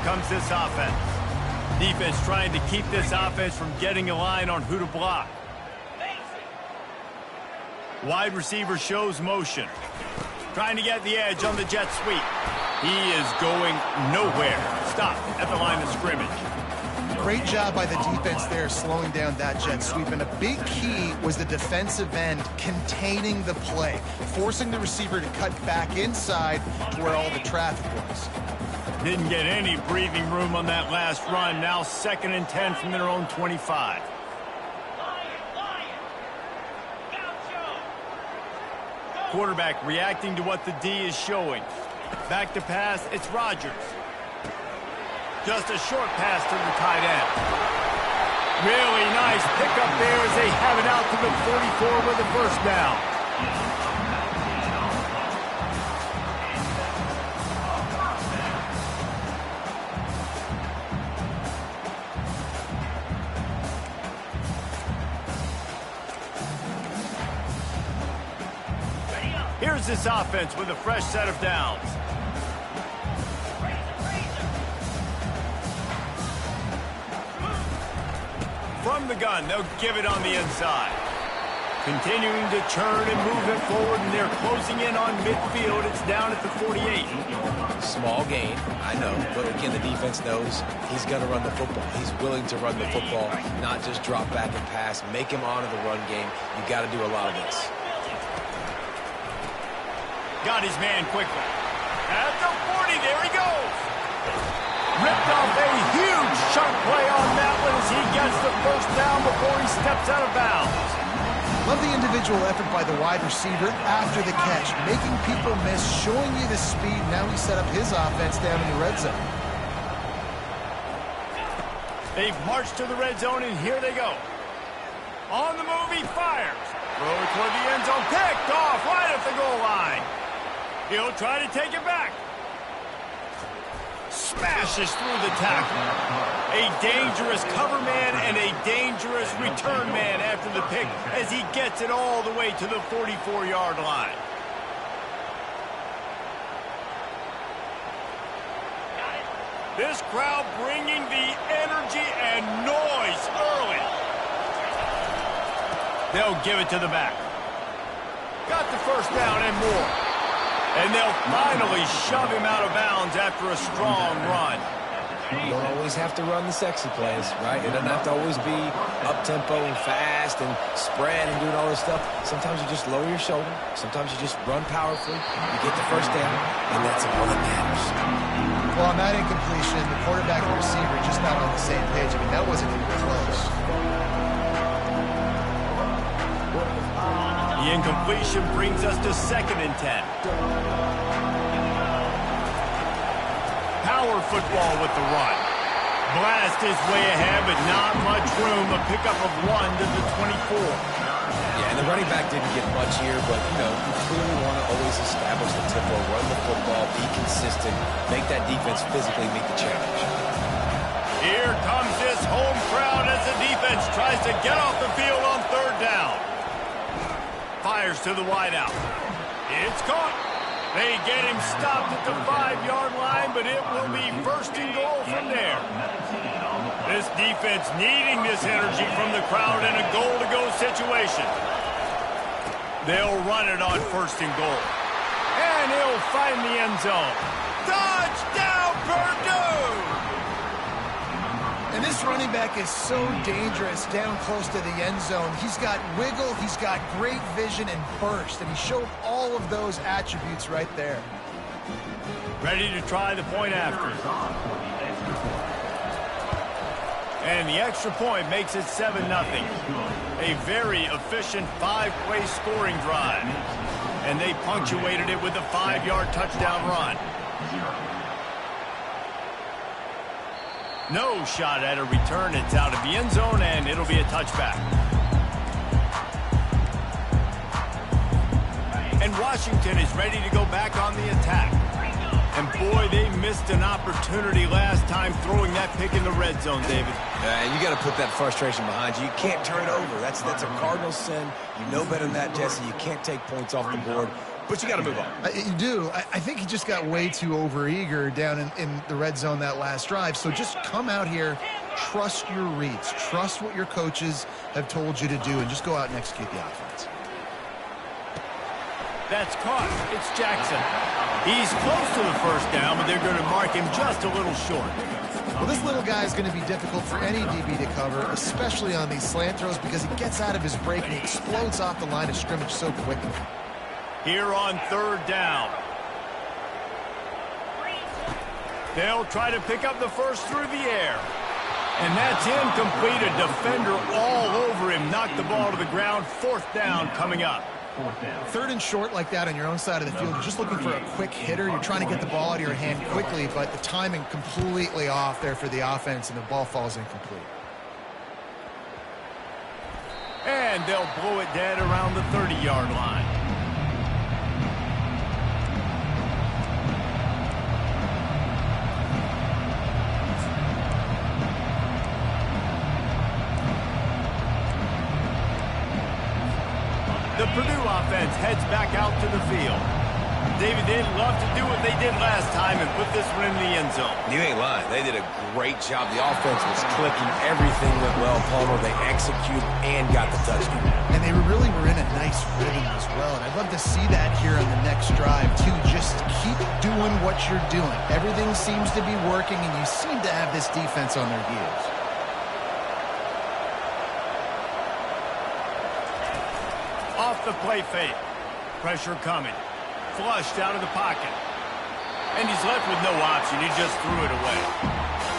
comes this offense. Defense trying to keep this offense from getting a line on who to block. Wide receiver shows motion. Trying to get the edge on the jet sweep. He is going nowhere. Stop at the line of scrimmage. Great job by the defense there, slowing down that jet sweep. And a big key was the defensive end containing the play, forcing the receiver to cut back inside to where all the traffic was. Didn't get any breathing room on that last run. Now 2nd and 10 from their own 25. Quarterback reacting to what the D is showing. Back to pass, it's Rodgers. Just a short pass to the tight end. Really nice pickup there as they have it out to the 44 with the first down. Here's this offense with a fresh set of downs. From the gun, they'll give it on the inside. Continuing to churn and move it forward, and they're closing in on midfield. It's down at the 48. Small gain, I know, but again, the defense knows he's going to run the football. He's willing to run the football, not just drop back and pass, make him honor the run game. You got to do a lot of this. Got his man quickly. At the 40, there he goes. Ripped off a huge chunk play on that one as he gets the first down before he steps out of bounds. Love the individual effort by the wide receiver after the catch, making people miss, showing you the speed. Now he set up his offense down in the red zone. They've marched to the red zone, and here they go. On the move, he fires. Throw it toward the end zone, picked off right at the goal line. He'll try to take it back. Smashes through the tackle. A dangerous cover man and a dangerous return man after the pick as he gets it all the way to the 44-yard line. This crowd bringing the energy and noise early. They'll give it to the back. Got the first down and more. And they'll finally shove him out of bounds after a strong run. You don't always have to run the sexy plays, right? It doesn't have to always be up-tempo and fast and spread and doing all this stuff. Sometimes you just lower your shoulder. Sometimes you just run powerfully. You get the first down, and that's all that matters. Well, on that incompletion, the quarterback and receiver just not on the same page. I mean, that wasn't even close. The incompletion brings us to 2nd and 10. Power football with the run. Blast his way ahead, but not much room. A pickup of 1 to the 24. Yeah, and the running back didn't get much here, but, you know, you clearly want to always establish the tempo, run the football, be consistent, make that defense physically meet the challenge. Here comes this home crowd as the defense tries to get off the field on 3rd down. Fires to the wideout. It's caught. They get him stopped at the 5-yard line, but it will be 1st and goal from there. This defense needing this energy from the crowd in a goal-to-go situation. They'll run it on 1st and goal. And he'll find the end zone. Touchdown, Purdue! And this running back is so dangerous down close to the end zone. He's got wiggle, he's got great vision and burst, and he showed all of those attributes right there. Ready to try the point after. And the extra point makes it 7-0. A very efficient 5-play scoring drive. And they punctuated it with a 5-yard touchdown run. No shot at a return. It's out of the end zone, and it'll be a touchback. And Washington is ready to go back on the attack. And boy, they missed an opportunity last time throwing that pick in the red zone, David. And you got to put that frustration behind you. You can't turn it over. That's a cardinal sin. You know better than that, Jesse. You can't take points off the board. but you got to move on. You do. I think he just got way too overeager down in the red zone that last drive. So just come out here, trust your reads, trust what your coaches have told you to do, and just go out and execute the offense. That's caught. It's Jackson. He's close to the first down, but they're going to mark him just a little short. Well, this little guy is going to be difficult for any DB to cover, especially on these slant throws, because he gets out of his break and he explodes off the line of scrimmage so quickly. Here on third down. They'll try to pick up the first through the air. And that's incomplete. A defender all over him. Knocked the ball to the ground. Fourth down coming up. Third and short like that on your own side of the field, you're just looking for a quick hitter. You're trying to get the ball out of your hand quickly, but the timing completely off there for the offense, and the ball falls incomplete. And they'll blow it dead around the 30-yard line. The Purdue offense heads back out to the field. David, they'd love to do what they did last time and put this one in the end zone. You ain't lying. They did a great job. The offense was clicking. Everything went well, Palmer. They executed and got the touchdown. And they really were in a nice rhythm as well. And I'd love to see that here on the next drive, too. Just keep doing what you're doing. Everything seems to be working, and you seem to have this defense on their heels. Off the play fake. Pressure coming. Flushed out of the pocket. And he's left with no option. He just threw it away.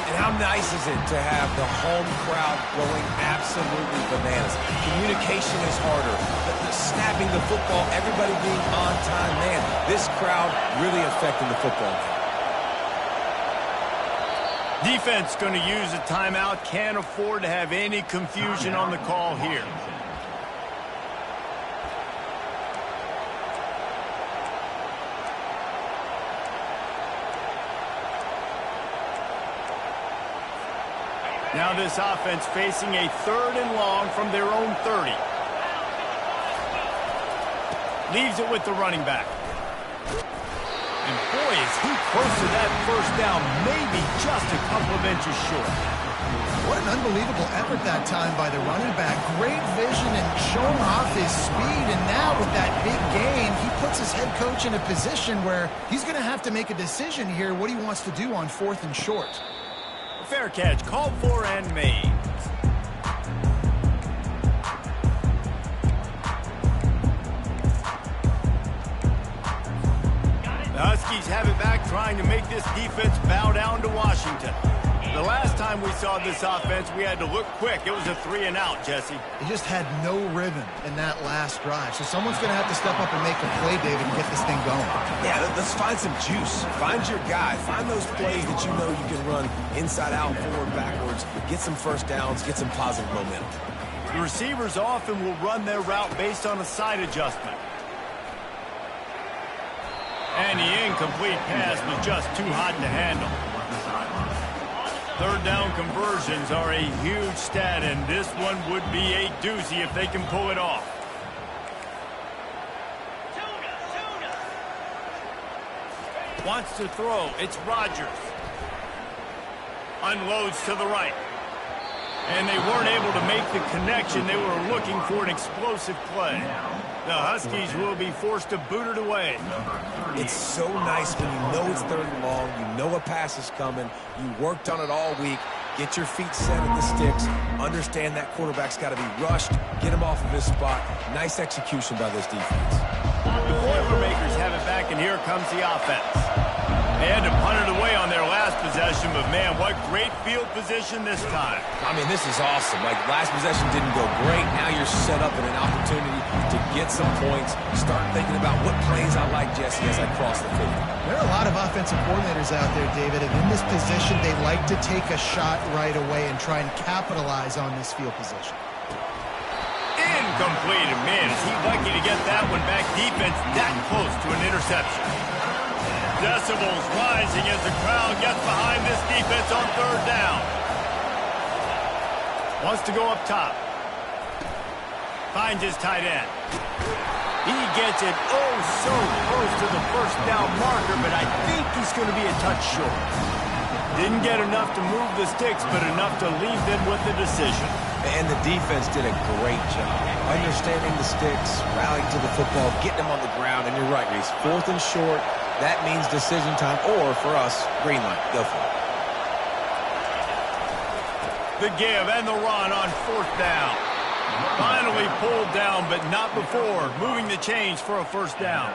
And how nice is it to have the home crowd going absolutely bananas? Communication is harder. The snapping the football, everybody being on time. Man, this crowd really affecting the football game. Defense going to use a timeout. Can't afford to have any confusion on the call here. Now this offense facing a third and long from their own 30. Leaves it with the running back. And boy, is he close to that first down, maybe just a couple of inches short. What an unbelievable effort that time by the running back. Great vision and showing off his speed. And now with that big gain, he puts his head coach in a position where he's going to have to make a decision here what he wants to do on fourth and short. Fair catch, called for and made. The Huskies have it back, trying to make this defense bow down to Washington. The last time we saw this offense, we had to look quick. It was a 3-and-out, Jesse. He just had no rhythm in that last drive. So someone's going to have to step up and make a play, David, and get this thing going. Yeah, let's find some juice. Find your guy. Find those plays that you know you can run inside out, forward, backwards. Get some first downs. Get some positive momentum. The receivers often will run their route based on a side adjustment. And the incomplete pass was just too hot to handle. Third down conversions are a huge stat, and this one would be a doozy if they can pull it off. Wants to throw. It's Rodgers. Unloads to the right. And they weren't able to make the connection. They were looking for an explosive play. The Huskies will be forced to boot it away. It's so nice when you know it's third and long, you know a pass is coming, you worked on it all week, get your feet set at the sticks, understand that quarterback's got to be rushed, get him off of his spot. Nice execution by this defense. The Boilermakers have it back, and here comes the offense. They had to punt it away on their last possession, but man, what great field position this time. I mean, this is awesome. Like, last possession didn't go great. Now you're set up in an opportunity to get some points. Start thinking about what plays I like, Jesse, as I cross the field. There are a lot of offensive coordinators out there, David, and in this position, they like to take a shot right away and try and capitalize on this field position. Incomplete. Man, is he lucky to get that one back. Defense that close to an interception. Decibels rising as the crowd gets behind this defense on third down. Wants to go up top. Finds his tight end. He gets it oh so close to the first down marker, but I think he's going to be a touch short. Didn't get enough to move the sticks, but enough to leave them with the decision. And the defense did a great job understanding the sticks, rallying to the football, getting them on the ground. And you're right, Reese. 4th and short, that means decision time, or for us, green light. Go for it. The give and the run on 4th down. Finally pulled down, but not before moving the chains for a first down.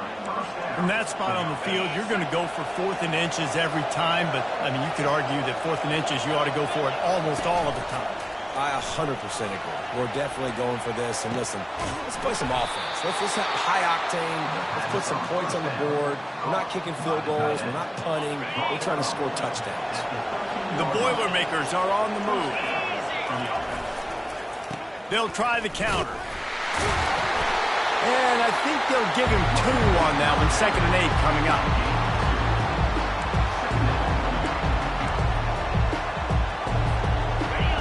From that spot on the field, you're going to go for 4th and inches every time, but, I mean, you could argue that 4th and inches, you ought to go for it almost all of the time. I 100% agree. We're definitely going for this. And listen, let's play some offense. Let's have high octane. Let's put some points on the board. We're not kicking field goals. We're not punting. We're trying to score touchdowns. The Boilermakers are on the move. They'll try the counter. And I think they'll give him 2 on that one. 2nd and 8 coming up.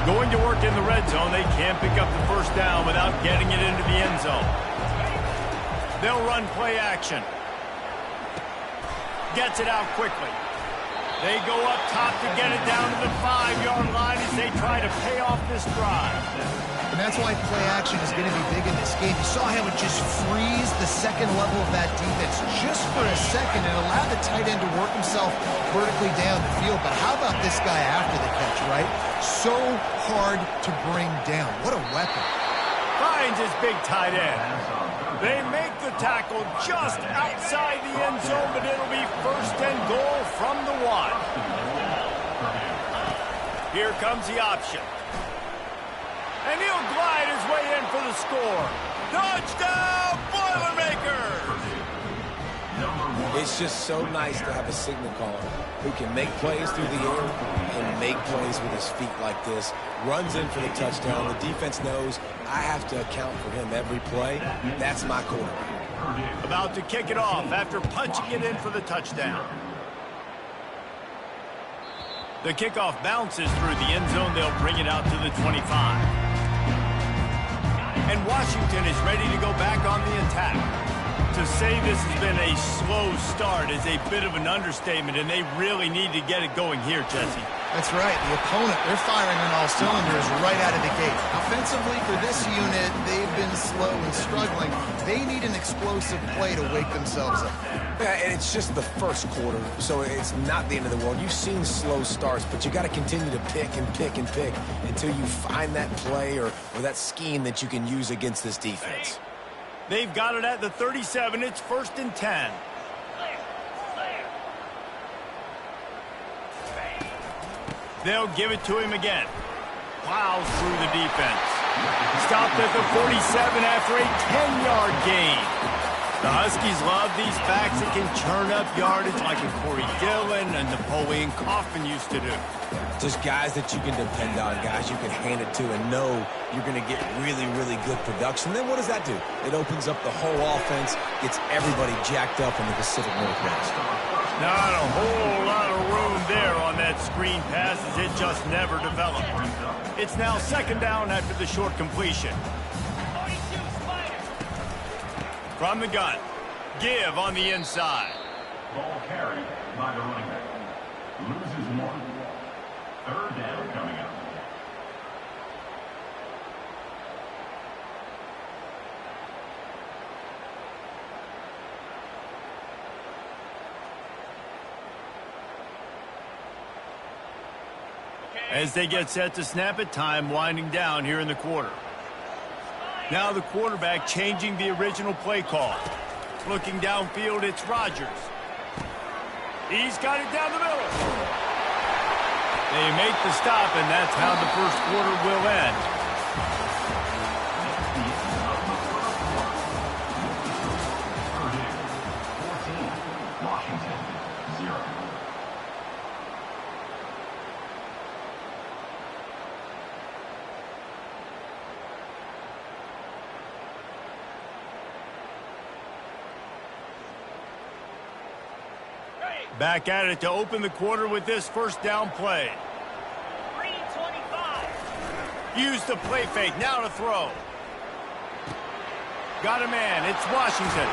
Going to work in the red zone. They can't pick up the first down without getting it into the end zone. They'll run play action. Gets it out quickly. They go up top to get it down to the 5-yard line as they try to pay off this drive. And that's why play action is going to be big in this game. You saw how it just freeze the second level of that defense just for a second and allowed the tight end to work himself vertically down the field. But how about this guy after the catch, right? So hard to bring down. What a weapon. Finds his big tight end. They make the tackle just outside the end zone, but it'll be 1st and goal from the 1. Here comes the option. And he'll glide his way in for the score. Touchdown, Boilermakers! It's just so nice to have a signal caller who can make plays through the air and make plays with his feet like this. Runs in for the touchdown. The defense knows I have to account for him every play. That's my quarterback. About to kick it off after punching it in for the touchdown. The kickoff bounces through the end zone. They'll bring it out to the 25. And Washington is ready to go back on the attack. To say this has been a slow start is a bit of an understatement, and they really need to get it going here, Jesse. That's right. The opponent, they're firing on all cylinders right out of the gate. Offensively, for this unit, they've been slow and struggling. They need an explosive play to wake themselves up. Yeah, and it's just the first quarter, so it's not the end of the world. You've seen slow starts, but you got to continue to pick and pick and pick until you find that play or that scheme that you can use against this defense. They've got it at the 37. It's 1st and 10. They'll give it to him again. Plows through the defense. Stopped at the 47 after a 10-yard gain. The Huskies love these backs that can churn up yardage like a Corey Dillon and Napoleon Kaufman used to do. Just guys that you can depend on, guys you can hand it to and know you're going to get really, really good production. Then what does that do? It opens up the whole offense, gets everybody jacked up in the Pacific Northwest. Not a whole lot of room there on that screen pass as it just never developed. It's now 2nd down after the short completion. From the gun, give on the inside. Ball carried by the running back. Loses 1. 3rd down coming up. As they get set to snap it, time winding down here in the quarter. Now the quarterback changing the original play call. Looking downfield, it's Rodgers. He's got it down the middle. They make the stop, and that's how the first quarter will end. Washington, 0. Back at it to open the quarter with this first down play. 3:25. Use the play fake, now to throw. Got a man. It's Washington.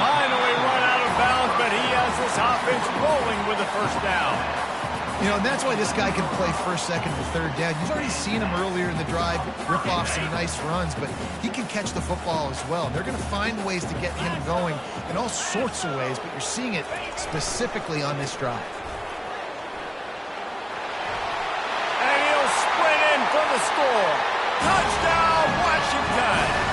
Finally run out of bounds, but he has this offense rolling with a first down. You know, and that's why this guy can play first, second, and third down. You've already seen him earlier in the drive rip off some nice runs, but he can catch the football as well. They're going to find ways to get him going in all sorts of ways, but you're seeing it specifically on this drive. And he'll sprint in for the score. Touchdown, Washington!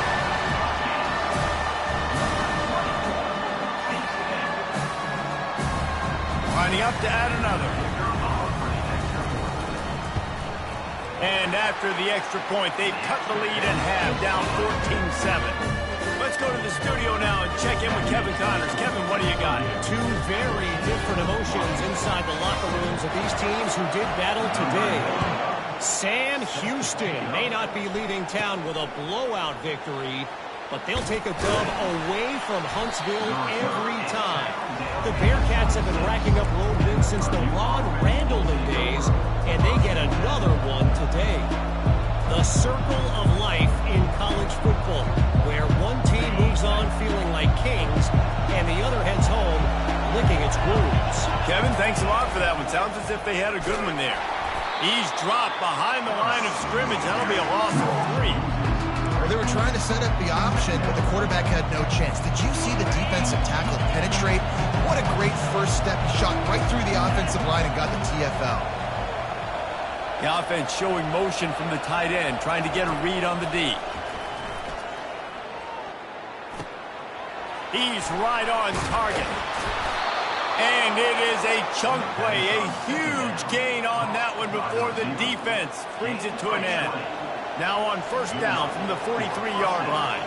Lining up to add another. And after the extra point, they've cut the lead in half, down 14-7. Let's go to the studio now and check in with Kevin Connors. Kevin, what do you got? Two very different emotions inside the locker rooms of these teams who did battle today. Sam Houston may not be leading town with a blowout victory, but they'll take a dub away from Huntsville every time. The Bearcats have been racking up road wins since the Ron Randleman days, and they get another one today. The circle of life in college football, where one team moves on feeling like kings, and the other heads home licking its wounds. Kevin, thanks a lot for that one. Sounds as if they had a good one there. He's dropped behind the line of scrimmage. That'll be a loss of 3. Well, they were trying to set up the option, but the quarterback had no chance. Did you see the defensive tackle penetrate? What a great first step. He shot right through the offensive line and got the TFL. The offense showing motion from the tight end, trying to get a read on the D. He's right on target. And it is a chunk play, a huge gain on that one before the defense brings it to an end. Now on first down from the 43-yard line.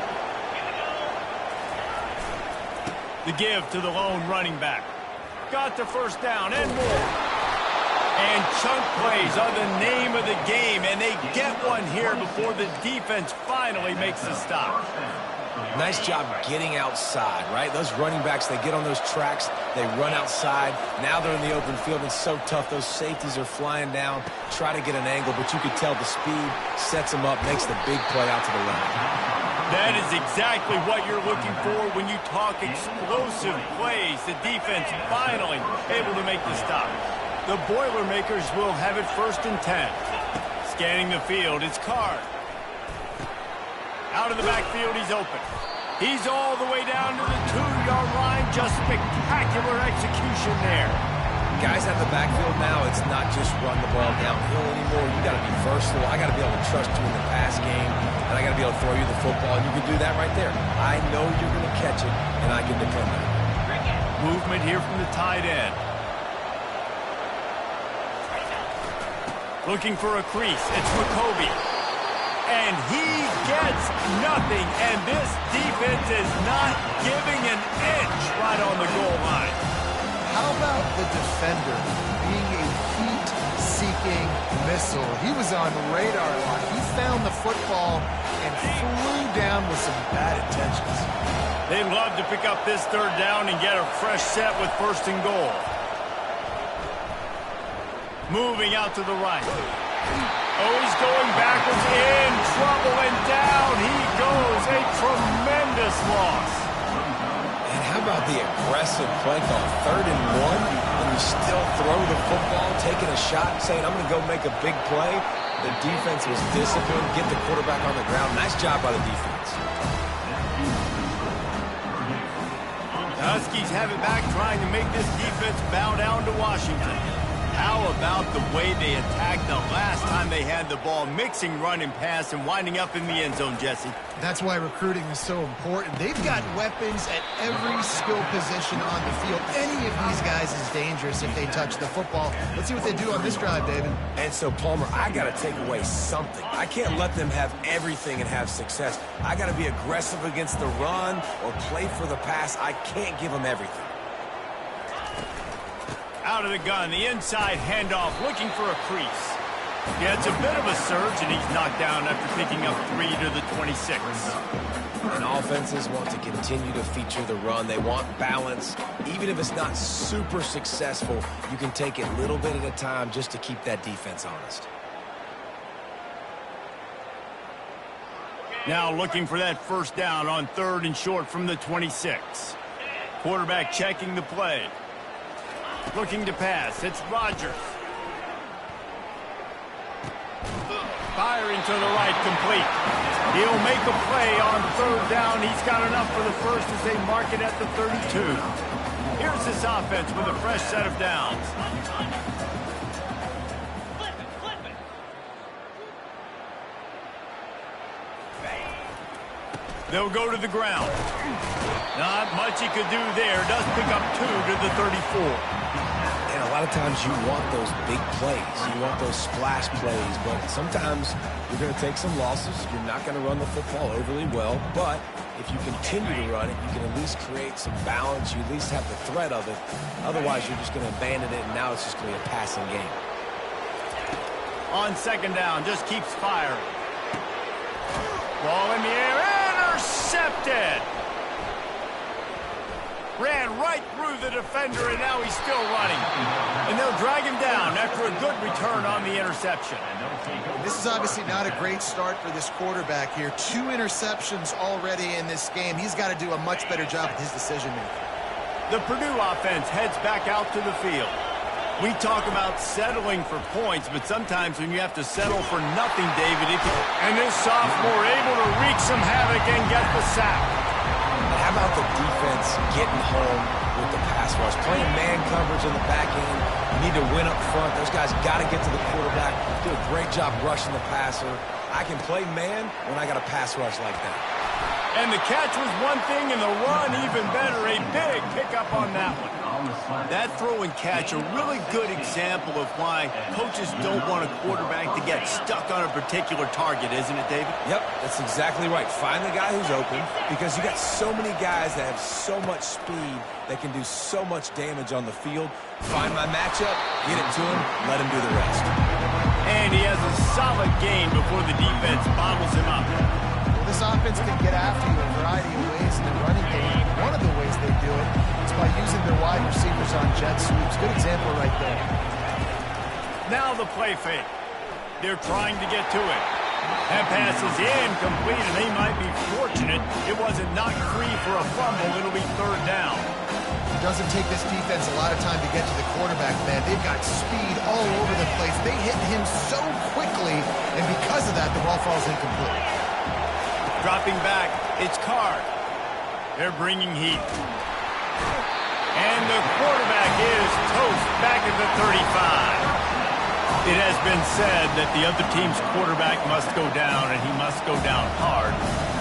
The give to the lone running back. Got the first down and more. And chunk plays are the name of the game, and they get one here before the defense finally makes the stop. Nice job getting outside, right? Those running backs, they get on those tracks, they run outside. Now they're in the open field. It's so tough. Those safeties are flying down, try to get an angle, but you could tell the speed sets them up, makes the big play out to the left. That is exactly what you're looking for when you talk explosive plays. The defense finally able to make the stop. The Boilermakers will have it 1st and 10. Scanning the field, it's Card. Out of the backfield, he's open. He's all the way down to the 2-yard line. Just spectacular execution there. Guys out of the backfield now, it's not just run the ball downhill anymore. You got to be versatile. I got to be able to trust you in the pass game, and I got to be able to throw you the football, and you can do that right there. I know you're going to catch it, and I can depend on it. Movement here from the tight end. Looking for a crease. It's McCoby. And he gets nothing, and this defense is not giving an inch right on the goal line. How about the defender being a heat-seeking missile? He was on radar lock. He found the football and flew down with some bad intentions. They'd love to pick up this 3rd down and get a fresh set with 1st and goal. Moving out to the right. Oh, he's going backwards, in trouble, and down he goes. A tremendous loss. And how about the aggressive play call? 3rd and 1, and you still throw the football, taking a shot, saying, I'm going to go make a big play. The defense was disciplined, get the quarterback on the ground. Nice job by the defense. The Huskies have it back, trying to make this defense bow down to Washington. How about the way they attacked the last time they had the ball, mixing run and pass and winding up in the end zone, Jesse? That's why recruiting is so important. They've got weapons at every skill position on the field. Any of these guys is dangerous if they touch the football. Let's see what they do on this drive, David. And so, Palmer, I got to take away something. I can't let them have everything and have success. I got to be aggressive against the run or play for the pass. I can't give them everything. Out of the gun, the inside handoff, looking for a crease. Yeah, it's a bit of a surge, and he's knocked down after picking up 3 to the 26. And offenses want to continue to feature the run. They want balance. Even if it's not super successful, you can take it a little bit at a time just to keep that defense honest. Now looking for that first down on 3rd and short from the 26. Quarterback checking the play. Looking to pass. It's Rodgers. Firing to the right, complete. He'll make a play on 3rd down. He's got enough for the first as they mark it at the 32. Here's this offense with a fresh set of downs. They'll go to the ground. Not much he could do there. Does pick up 2 to the 34. And a lot of times you want those big plays. You want those splash plays. But sometimes you're going to take some losses. You're not going to run the football overly well. But if you continue to run it, you can at least create some balance. You at least have the threat of it. Otherwise, you're just going to abandon it, and now it's just going to be a passing game. On 2nd down, just keeps firing. Ball in the air. Intercepted. Ran right through the defender, and now he's still running. And they'll drag him down after a good return on the interception. This is obviously not a great start for this quarterback here. 2 interceptions already in this game. He's got to do a much better job with his decision-making. The Purdue offense heads back out to the field. We talk about settling for points, but sometimes when you have to settle for nothing, David, and this sophomore able to wreak some havoc and get the sack. And how about the defense getting home with the pass rush? Playing man coverage in the back end. You need to win up front. Those guys got to get to the quarterback. Do a great job rushing the passer. I can play man when I got a pass rush like that. And the catch was one thing, and the run even better. A big pickup on that one. That throw and catch, a really good example of why coaches don't want a quarterback to get stuck on a particular target, isn't it, David? Yep, that's exactly right. Find the guy who's open, because you got so many guys that have so much speed that can do so much damage on the field. Find my matchup, get it to him, let him do the rest. And he has a solid gain before the defense bottles him up. Well, this offense can get after you in a variety of ways in the running game. One of the ways they do it is by using their wide receivers on jet sweeps. Good example right there. Now the play fake. They're trying to get to it. That pass is incomplete, and they might be fortunate it wasn't knocked free for a fumble. It'll be 3rd down. It doesn't take this defense a lot of time to get to the quarterback, man. They've got speed all over the place. They hit him so quickly, and because of that, the ball falls incomplete. Dropping back, it's Carr. They're bringing heat. And the quarterback is toast back at the 35. It has been said that the other team's quarterback must go down, and he must go down hard,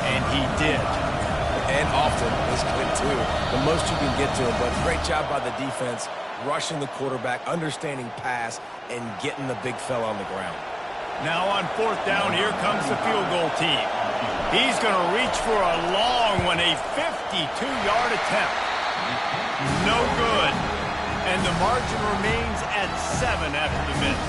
and he did. And often is good, too. The most you can get to him, but great job by the defense, rushing the quarterback, understanding pass, and getting the big fella on the ground. Now on 4th down, here comes the field goal team. He's going to reach for a long one, a 52-yard attempt. No good. And the margin remains at 7 after the miss.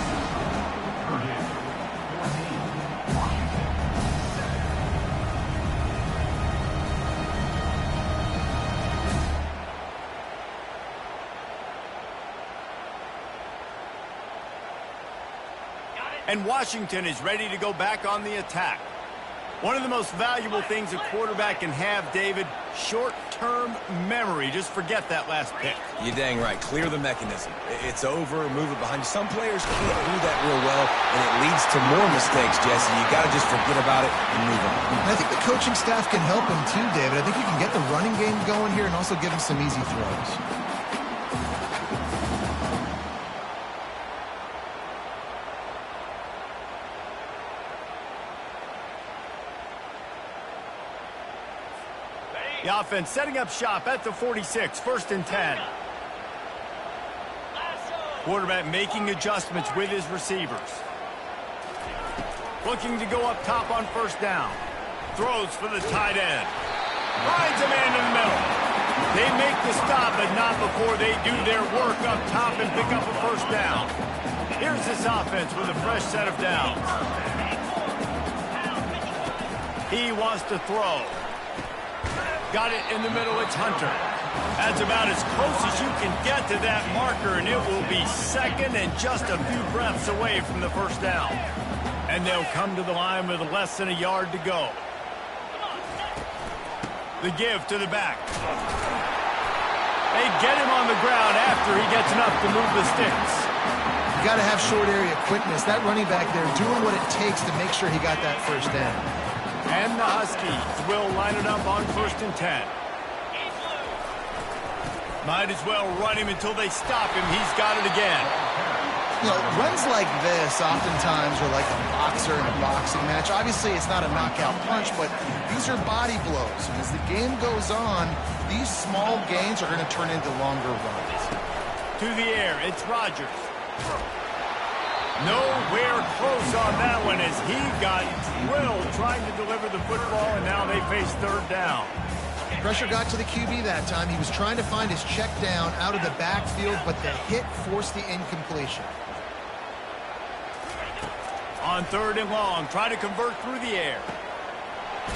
And Washington is ready to go back on the attack. One of the most valuable things a quarterback can have, David, short-term memory. Just forget that last pick. You're dang right. Clear the mechanism. It's over, move it behind you. Some players can't do that real well, and it leads to more mistakes, Jesse. You got to just forget about it and move on. And I think the coaching staff can help him too, David. I think you can get the running game going here and also give him some easy throws. The offense setting up shop at the 46, 1st and 10. Quarterback making adjustments with his receivers. Looking to go up top on 1st down. Throws for the tight end. Finds a man in the middle. They make the stop, but not before they do their work up top and pick up a 1st down. Here's this offense with a fresh set of downs. He wants to throw. Got it in the middle, it's Hunter. That's about as close as you can get to that marker, and it will be 2nd and just a few breaths away from the 1st down. And they'll come to the line with less than a yard to go. The give to the back. They get him on the ground after he gets enough to move the sticks. You got to have short area quickness. That running back there doing what it takes to make sure he got that first down. And the Huskies will line it up on 1st and 10. Might as well run him until they stop him. He's got it again. You know, runs like this oftentimes are like a boxer in a boxing match. Obviously, it's not a knockout punch, but these are body blows. And as the game goes on, these small gains are going to turn into longer runs. To the air, it's Rodgers. Nowhere close on that one as he got drilled trying to deliver the football, and now they face 3rd down. Pressure got to the QB that time. He was trying to find his check down out of the backfield, but the hit forced the incompletion. On 3rd and long, try to convert through the air.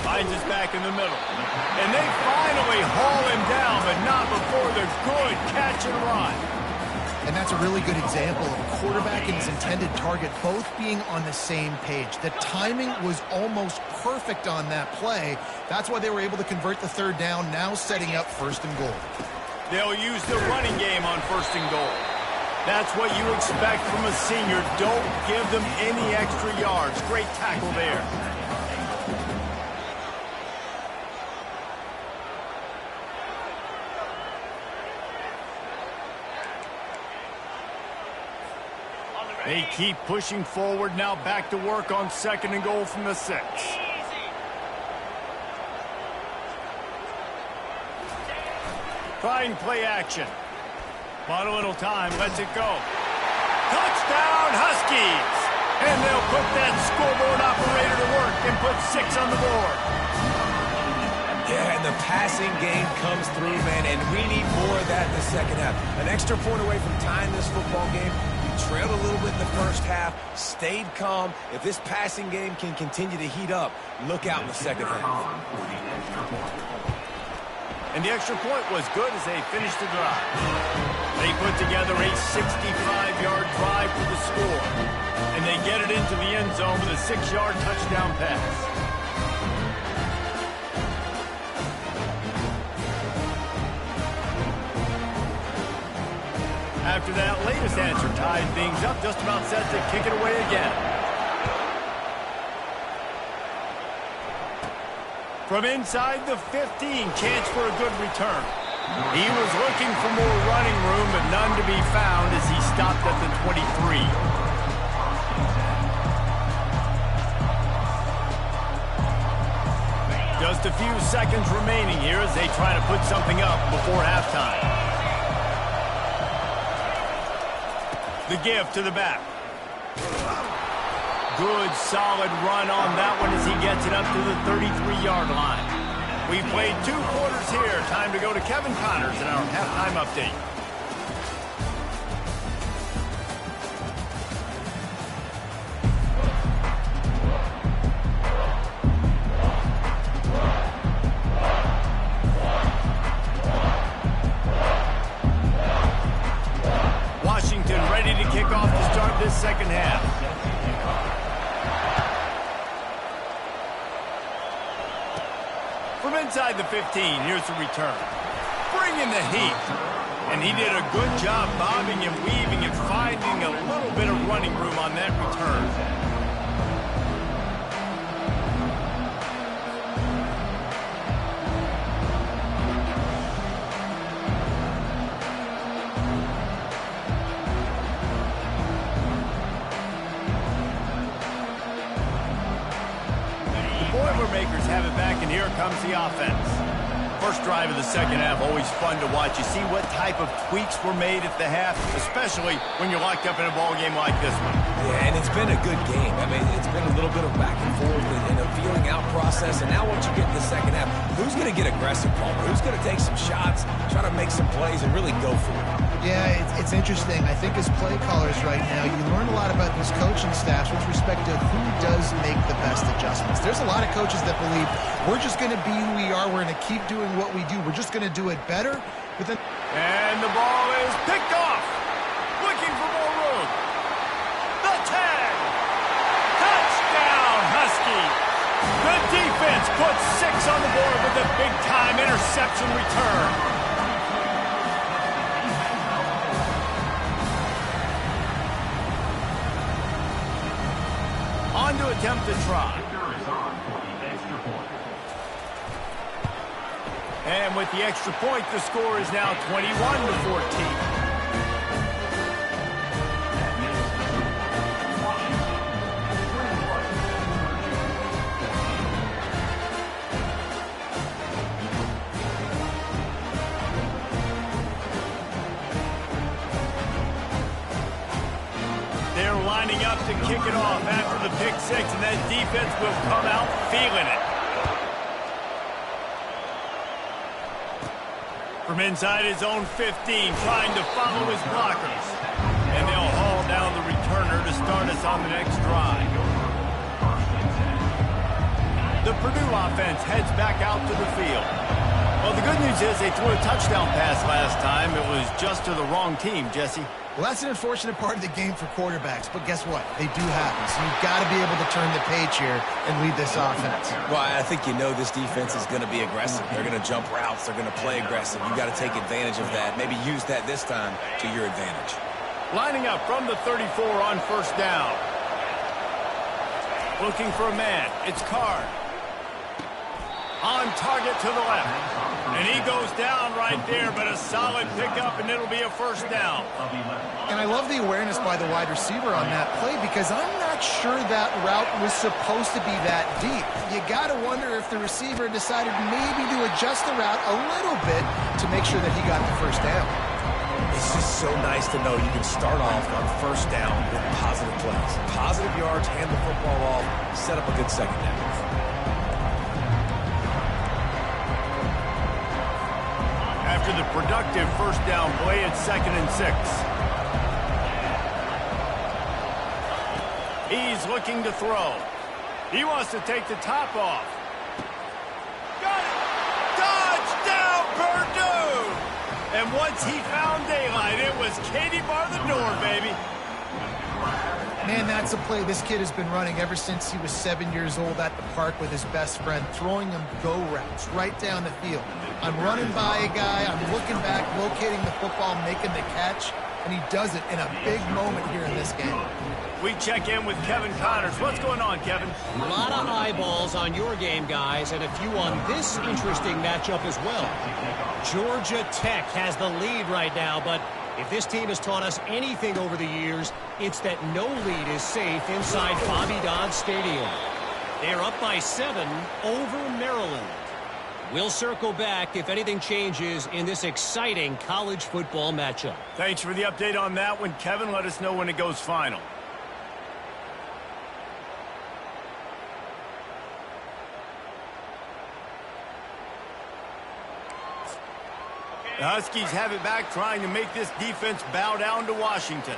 Finds his back in the middle. And they finally haul him down, but not before the good catch and run. And that's a really good example of a quarterback and his intended target both being on the same page. The timing was almost perfect on that play. That's why they were able to convert the 3rd down, now setting up 1st and goal. They'll use the running game on 1st and goal. That's what you expect from a senior. Don't give them any extra yards. Great tackle there. They keep pushing forward, now back to work on 2nd and goal from the 6. Trying play action. Bought a little time, lets it go. Touchdown, Huskies! And they'll put that scoreboard operator to work and put 6 on the board. Yeah, and the passing game comes through, man, and we need more of that in the 2nd half. An extra point away from tying this football game. We trailed a little bit in the 1st half, stayed calm. If this passing game can continue to heat up, look out in the 2nd half. And the extra point was good as they finished the drive. They put together a 65-yard drive for the score. And they get it into the end zone with a 6-yard touchdown pass. After that latest answer tied things up, just about set to kick it away again. From inside the 15, chance for a good return. He was looking for more running room, but none to be found as he stopped at the 23. Just a few seconds remaining here as they try to put something up before halftime. The give to the back. Good, solid run on that one as he gets it up to the 33-yard line. We played 2 quarters here. Time to go to Kevin Connors in our halftime update. Washington ready to kick off to start this 2nd half. From inside the 15, here's the return. Bring in the heat. And he did a good job bobbing and weaving and finding a little bit of running room on that return. Boilermakers have it back, and here comes the offense. First drive of the 2nd half, always fun to watch. You see what type of tweaks were made at the half, especially when you're locked up in a ball game like this one. Yeah, and it's been a good game. I mean, it's been a little bit of back and forth and a feeling out process. And now once you get in the 2nd half, who's going to get aggressive, Palmer? Who's going to take some shots, try to make some plays, and really go for it? Yeah, it's interesting. I think as play callers right now, you learn a lot about these coaching staffs with respect to who does make the best adjustments. There's a lot of coaches that believe we're just going to be who we are. We're going to keep doing what we do. We're just going to do it better. But then, and the ball is picked off. Looking for more room. The 10. Touchdown, Husky. Good defense. defense puts 6 on the board with a big-time interception return. On to attempt to try. And with the extra point, the score is now 21-14. Lining up to kick it off after the pick 6, and that defense will come out feeling it. From inside his own 15, trying to follow his blockers. And they'll haul down the returner to start us on the next drive. The Purdue offense heads back out to the field. Well, the good news is they threw a touchdown pass last time. It was just to the wrong team, Jesse. Well, that's an unfortunate part of the game for quarterbacks, but guess what? They do happen, so you've got to be able to turn the page here and lead this offense. Well, I think you know this defense is going to be aggressive. They're going to jump routes. They're going to play aggressive. You've got to take advantage of that. Maybe use that this time to your advantage. Lining up from the 34 on first down. Looking for a man. It's Card. On target to the left. And he goes down right there, but a solid pickup, and it'll be a first down. And I love the awareness by the wide receiver on that play because I'm not sure that route was supposed to be that deep. You got to wonder if the receiver decided maybe to adjust the route a little bit to make sure that he got the first down. It's just so nice to know you can start off on first down with positive plays. Positive yards, hand the football off, set up a good second down. After the productive first down play, it's 2nd and 6. He's looking to throw. He wants to take the top off. Got it! Touchdown, Purdue! And once he found daylight, it was Katie bar the door, baby. Man, that's a play this kid has been running ever since he was 7 years old at the park with his best friend, throwing him go routes right down the field. I'm running by a guy, I'm looking back, locating the football, making the catch, and he does it in a big moment here in this game. We check in with Kevin Connors. What's going on, Kevin? A lot of eyeballs on your game, guys, and a few on this interesting matchup as well. Georgia Tech has the lead right now, but if this team has taught us anything over the years, it's that no lead is safe inside Bobby Dodd Stadium. They're up by 7 over Maryland. We'll circle back if anything changes in this exciting college football matchup. Thanks for the update on that one, Kevin. Let us know when it goes final. The Huskies have it back, trying to make this defense bow down to Washington.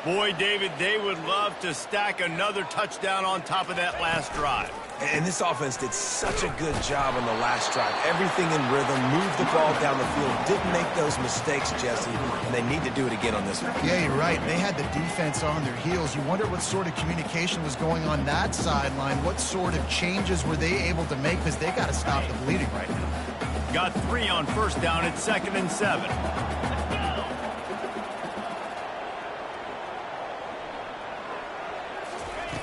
Boy, David, they would love to stack another touchdown on top of that last drive. And this offense did such a good job on the last drive. Everything in rhythm, moved the ball down the field, didn't make those mistakes, Jesse, and they need to do it again on this one. Yeah, you're right. They had the defense on their heels. You wonder what sort of communication was going on that sideline. What sort of changes were they able to make, because they got to stop the bleeding right now. Got 3 on first down at 2nd and 7.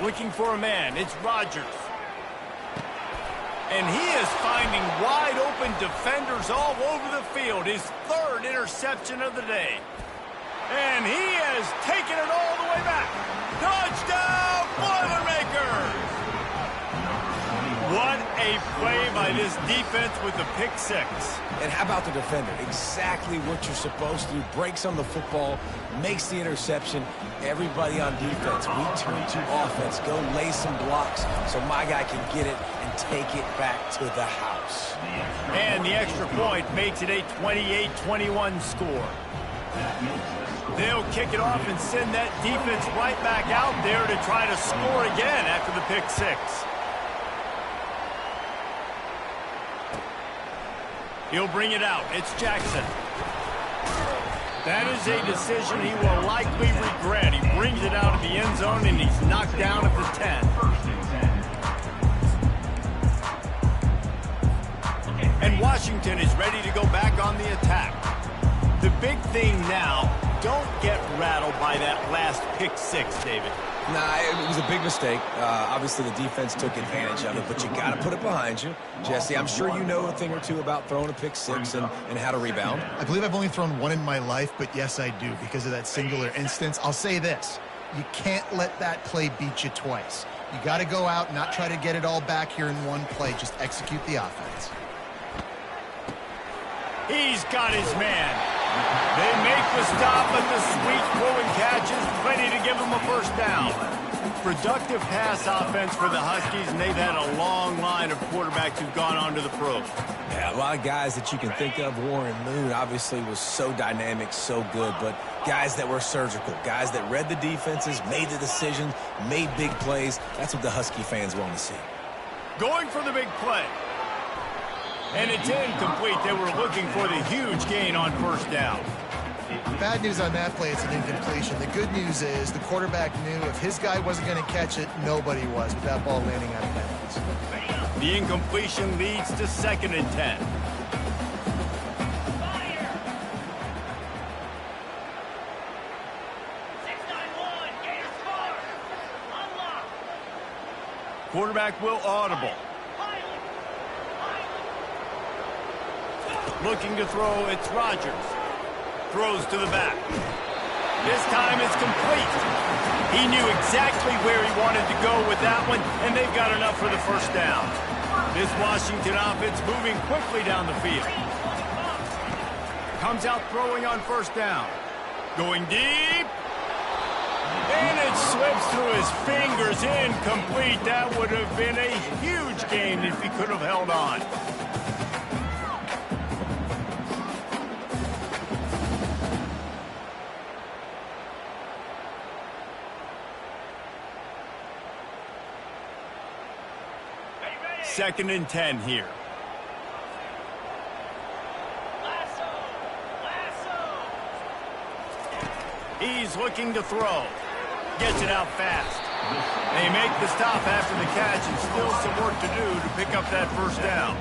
Looking for a man. It's Rodgers. And he is finding wide-open defenders all over the field. His 3rd interception of the day. And he has taken it all the way back. Touchdown, Boilermakers! What a play by this defense with the pick 6. And how about the defender? Exactly what you're supposed to do. Breaks on the football, makes the interception. Everybody on defense, we turn to offense. Go lay some blocks so my guy can get it and take it back to the house. And the extra point makes it a 28-21 score. They'll kick it off and send that defense right back out there to try to score again after the pick 6. He'll bring it out. It's Jackson. That is a decision he will likely regret. He brings it out of the end zone, and he's knocked down at the 10. Washington is ready to go back on the attack. The big thing now, don't get rattled by that last pick six, David. Nah, it was a big mistake. Obviously, the defense took advantage of it, but you got to put it behind you. Jesse, I'm sure you know a thing or two about throwing a pick six and how to rebound. I believe I've only thrown one in my life, but yes, I do because of that singular instance. I'll say this. You can't let that play beat you twice. You got to go out and not try to get it all back here in one play. Just execute the offense. He's got his man. They make the stop, but the sweet throw and catch is plenty to give him a first down. Productive pass offense for the Huskies, and they've had a long line of quarterbacks who've gone on to the pros. Yeah, a lot of guys that you can think of. Warren Moon obviously was so dynamic, so good, but guys that were surgical, guys that read the defenses, made the decisions, made big plays. That's what the Husky fans want to see. Going for the big play. And it's incomplete. They were looking for the huge gain on first down. Bad news on that play, it's an incompletion. The good news is the quarterback knew if his guy wasn't going to catch it, nobody was with that ball landing out of bounds. The incompletion leads to 2nd and 10. Quarterback will audible. Looking to throw, it's Rodgers. Throws to the back. This time it's complete. He knew exactly where he wanted to go with that one, and they've got enough for the first down. This Washington offense moving quickly down the field. Comes out throwing on first down. Going deep. And it slips through his fingers, incomplete. That would have been a huge gain if he could have held on. Second and 10 here. He's looking to throw. Gets it out fast. They make the stop after the catch and still some work to do to pick up that first down.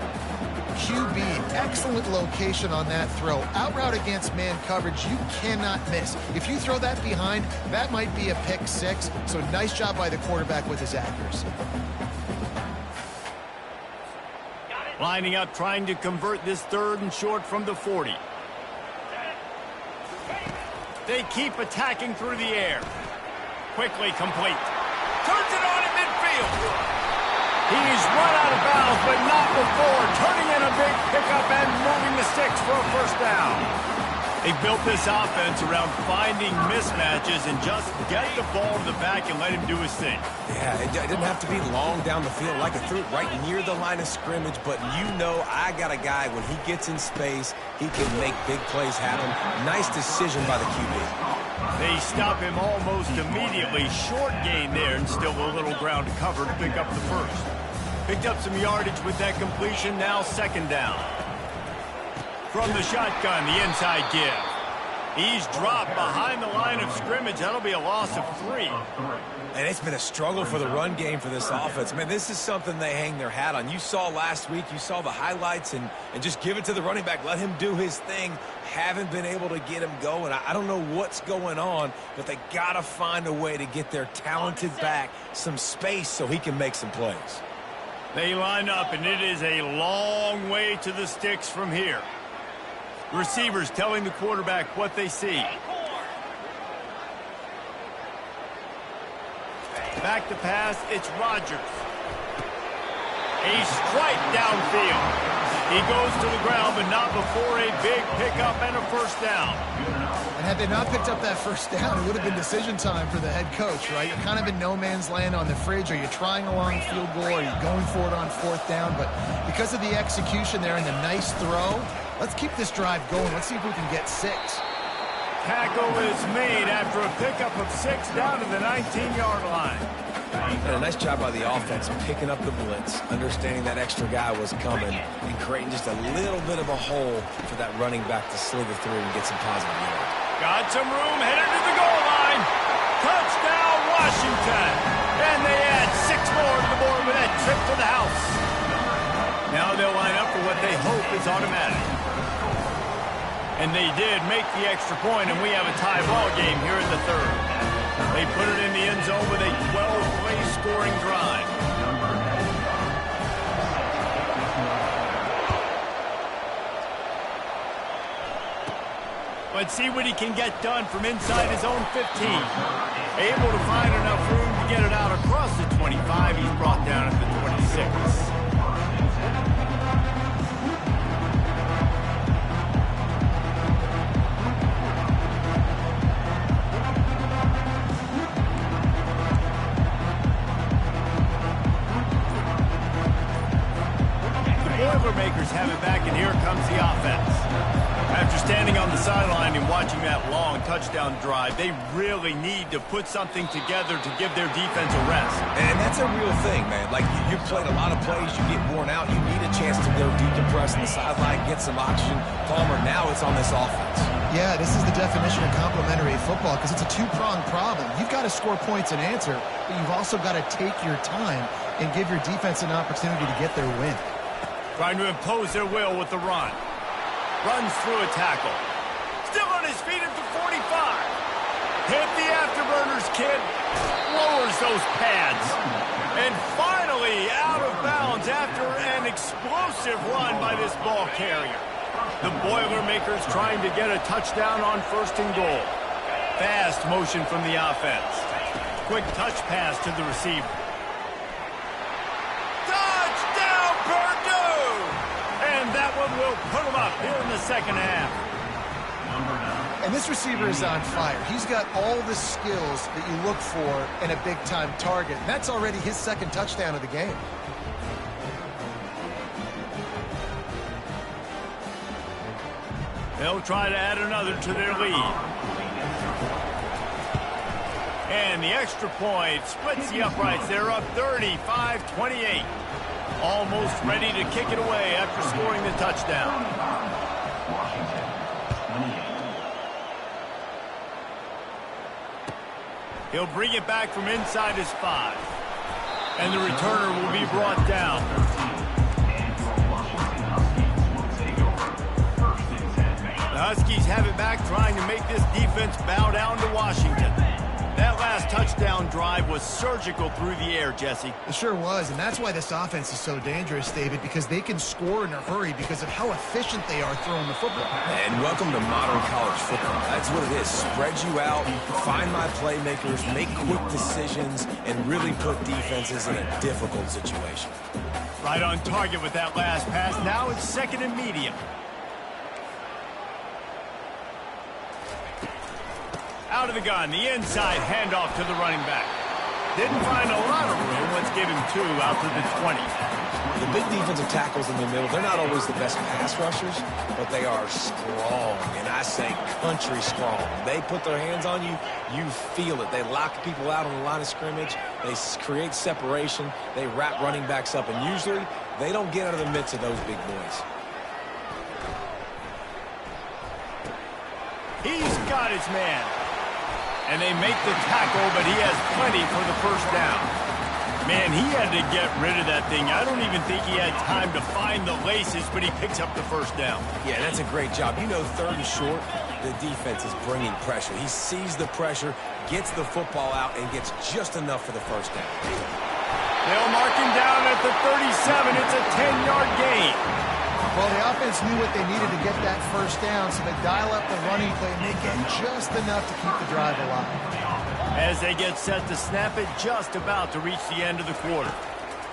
QB, excellent location on that throw. Out route against man coverage, you cannot miss. If you throw that behind, that might be a pick six. So nice job by the quarterback with his accuracy. Lining up, trying to convert this 3rd and short from the 40. They keep attacking through the air. Quickly complete. Turns it on in midfield. He's run out of bounds, but not before. Turning in a big pickup and moving the sticks for a first down. They built this offense around finding mismatches and just get the ball to the back and let him do his thing. Yeah, it didn't have to be long down the field. Like I threw it right near the line of scrimmage, but you know I got a guy, when he gets in space, he can make big plays happen. Nice decision by the QB. They stop him almost immediately. Short gain there and still a little ground to cover to pick up the first. Picked up some yardage with that completion, now 2nd down. From the shotgun, the inside give. He's dropped behind the line of scrimmage. That'll be a loss of 3. And it's been a struggle for the run game for this offense. Man, this is something they hang their hat on. You saw last week, you saw the highlights, and just give it to the running back. Let him do his thing. Haven't been able to get him going. I don't know what's going on, but they got to find a way to get their talented back some space so he can make some plays. They line up, and it is a long way to the sticks from here. Receivers telling the quarterback what they see. Back to pass, it's Rodgers. A strike downfield. He goes to the ground, but not before a big pickup and a first down. And had they not picked up that first down, it would have been decision time for the head coach, right? You're kind of in no man's land on the fridge. Are you trying a long field goal? Are you going for it on 4th down? But because of the execution there and the nice throw, let's keep this drive going. Let's see if we can get 6. Tackle is made after a pickup of 6 down to the 19-yard line. And a nice job by the offense picking up the blitz, understanding that extra guy was coming, and creating just a little bit of a hole for that running back to slither through and get some positive yards. Got some room, headed to the goal line. Touchdown, Washington. And they add 6 more to the board with that trip to the house. Now Now they'll line up for what they hope is automatic. And they did make the extra point, and we have a tie ball game here in the third. They put it in the end zone with a 12-play scoring drive. Let's see what he can get done from inside his own 15. Able to find enough room to get it out across the 25. He's brought down at the 26. Boilermakers have it back, and here comes the offense. After standing on the sideline and watching that long touchdown drive, they really need to put something together to give their defense a rest. And that's a real thing, man. Like, you've played a lot of plays, you get worn out, you need a chance to go decompress on the sideline, get some oxygen. Palmer, now it's on this offense. Yeah, this is the definition of complementary football because it's a two-pronged problem. You've got to score points and answer, but you've also got to take your time and give your defense an opportunity to get their win. Trying to impose their will with the run. Runs through a tackle. Still on his feet at the 45. Hit the afterburners, kid. Lowers those pads. And finally out of bounds after an explosive run by this ball carrier. The Boilermakers trying to get a touchdown on 1st and goal. Fast motion from the offense. Quick touch pass to the receiver. Touchdown, Purdue! And that one will put them up here in the second half. And this receiver is on fire. He's got all the skills that you look for in a big-time target. And that's already his second touchdown of the game. They'll try to add another to their lead. And the extra point splits the uprights. They're up 35-28. Almost ready to kick it away after scoring the touchdown. Washington, 28. He'll bring it back from inside his 5. And the returner will be brought down. The Huskies have it back, trying to make this defense bow down to Washington. That last touchdown drive was surgical through the air, Jesse. It sure was, and that's why this offense is so dangerous, David, because they can score in a hurry because of how efficient they are throwing the football. And welcome to modern college football. That's what it is. Spread you out, find my playmakers, make quick decisions, and really put defenses in a difficult situation. Right on target with that last pass. Now it's 2nd and medium. Out of the gun, the inside handoff to the running back. Didn't find a lot of room. Let's give him 2 out to the 20. The big defensive tackles in the middle, they're not always the best pass rushers, but they are strong, and I say country strong. They put their hands on you, you feel it. They lock people out on the line of scrimmage. They create separation. They wrap running backs up, and usually they don't get out of the midst of those big boys. He's got his man. And they make the tackle, but he has plenty for the 1st down. Man, he had to get rid of that thing. I don't even think he had time to find the laces, but he picks up the 1st down. Yeah, that's a great job. You know, 3rd and short, the defense is bringing pressure. He sees the pressure, gets the football out, and gets just enough for the 1st down. They'll mark him down at the 37. It's a 10-yard gain. Well, the offense knew what they needed to get that 1st down, so they dial up the running play and they get just enough to keep the drive alive. As they get set to snap it, just about to reach the end of the quarter.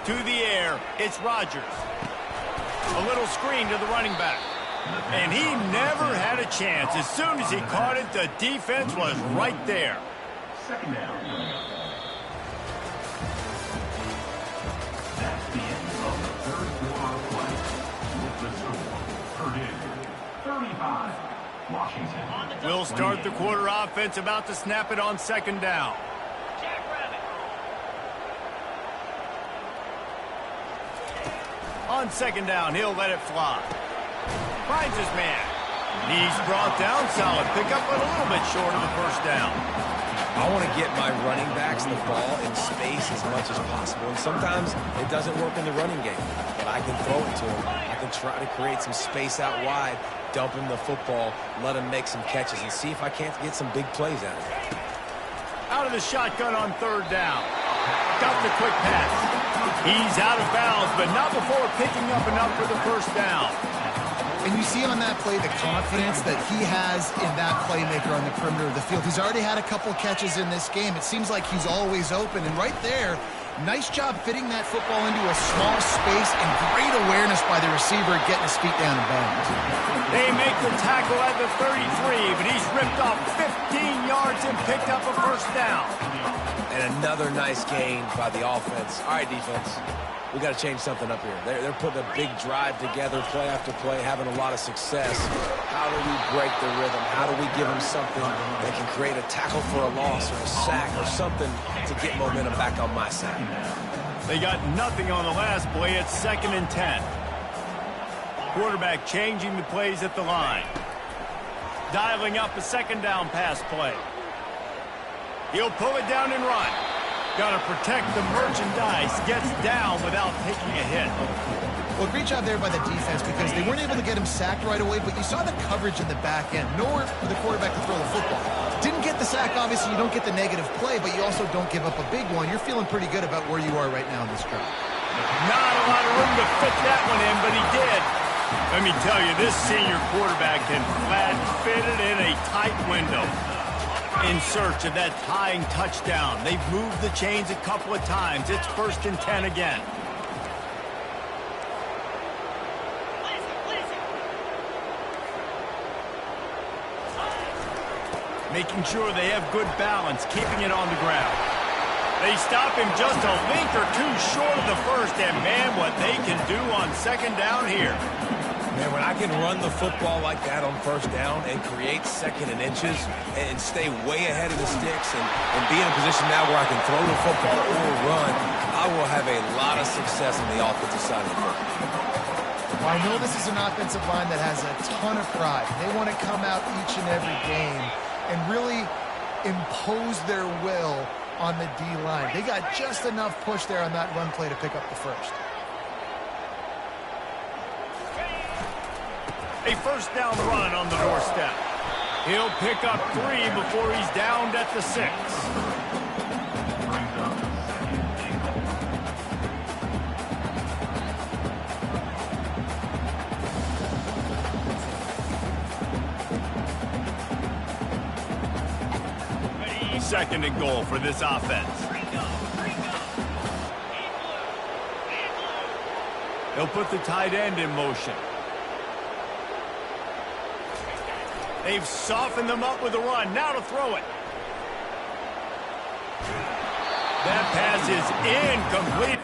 To the air, it's Rodgers. A little screen to the running back. And he never had a chance. As soon as he caught it, the defense was right there. 2nd down. That's the end of the 3rd quarter of play. With the score, Purdue, 35, Washington. We'll start the quarter offense, about to snap it on 2nd down. On 2nd down, he'll let it fly. Finds his man. He's brought down, solid pickup, but a little bit short of the 1st down. I want to get my running backs the ball in space as much as possible. And sometimes it doesn't work in the running game, but I can throw it to him. I can try to create some space out wide, dump him the football, let him make some catches, and see if I can't get some big plays out of it. Out of the shotgun on third down. Got the quick pass. He's out of bounds, but not before picking up enough for the first down. And you see on that play the confidence that he has in that playmaker on the perimeter of the field. He's already had a couple catches in this game. It seems like he's always open. And right there, nice job fitting that football into a small space and great awareness by the receiver getting his feet down in bounds. They make the tackle at the 33, but he's ripped off 15 yards and picked up a first down. And another nice gain by the offense. All right, defense. We got to change something up here. They're putting a big drive together, play after play, having a lot of success. How do we break the rhythm? How do we give them something that can create a tackle for a loss or a sack or something to get momentum back on my side? They got nothing on the last play. It's 2nd and 10. Quarterback changing the plays at the line. Dialing up a 2nd down pass play. He'll pull it down and run. Got to protect the merchandise. Gets down without taking a hit. Well, great job there by the defense because they weren't able to get him sacked right away, but you saw the coverage in the back end. Nowhere for the quarterback to throw the football. Didn't get the sack, obviously. You don't get the negative play, but you also don't give up a big one. You're feeling pretty good about where you are right now in this drive. Not a lot of room to fit that one in, but he did. Let me tell you, this senior quarterback can flat fit it in a tight window. In search of that tying touchdown. They've moved the chains a couple of times. It's 1st and 10 again. Making sure they have good balance, keeping it on the ground. They stop him just a link or two short of the first, and man, what they can do on 2nd down here. Man, when I can run the football like that on 1st down and create 2nd and inches and stay way ahead of the sticks and be in a position now where I can throw the football or run, I will have a lot of success on the offensive side of the ball. Well, I know this is an offensive line that has a ton of pride. They want to come out each and every game and really impose their will on the D-line. They got just enough push there on that run play to pick up the first. A 1st down run on the doorstep. He'll pick up 3 before he's downed at the 6. Second and goal for this offense. They'll put the tight end in motion. They've softened them up with a run. Now to throw it. That pass is incomplete.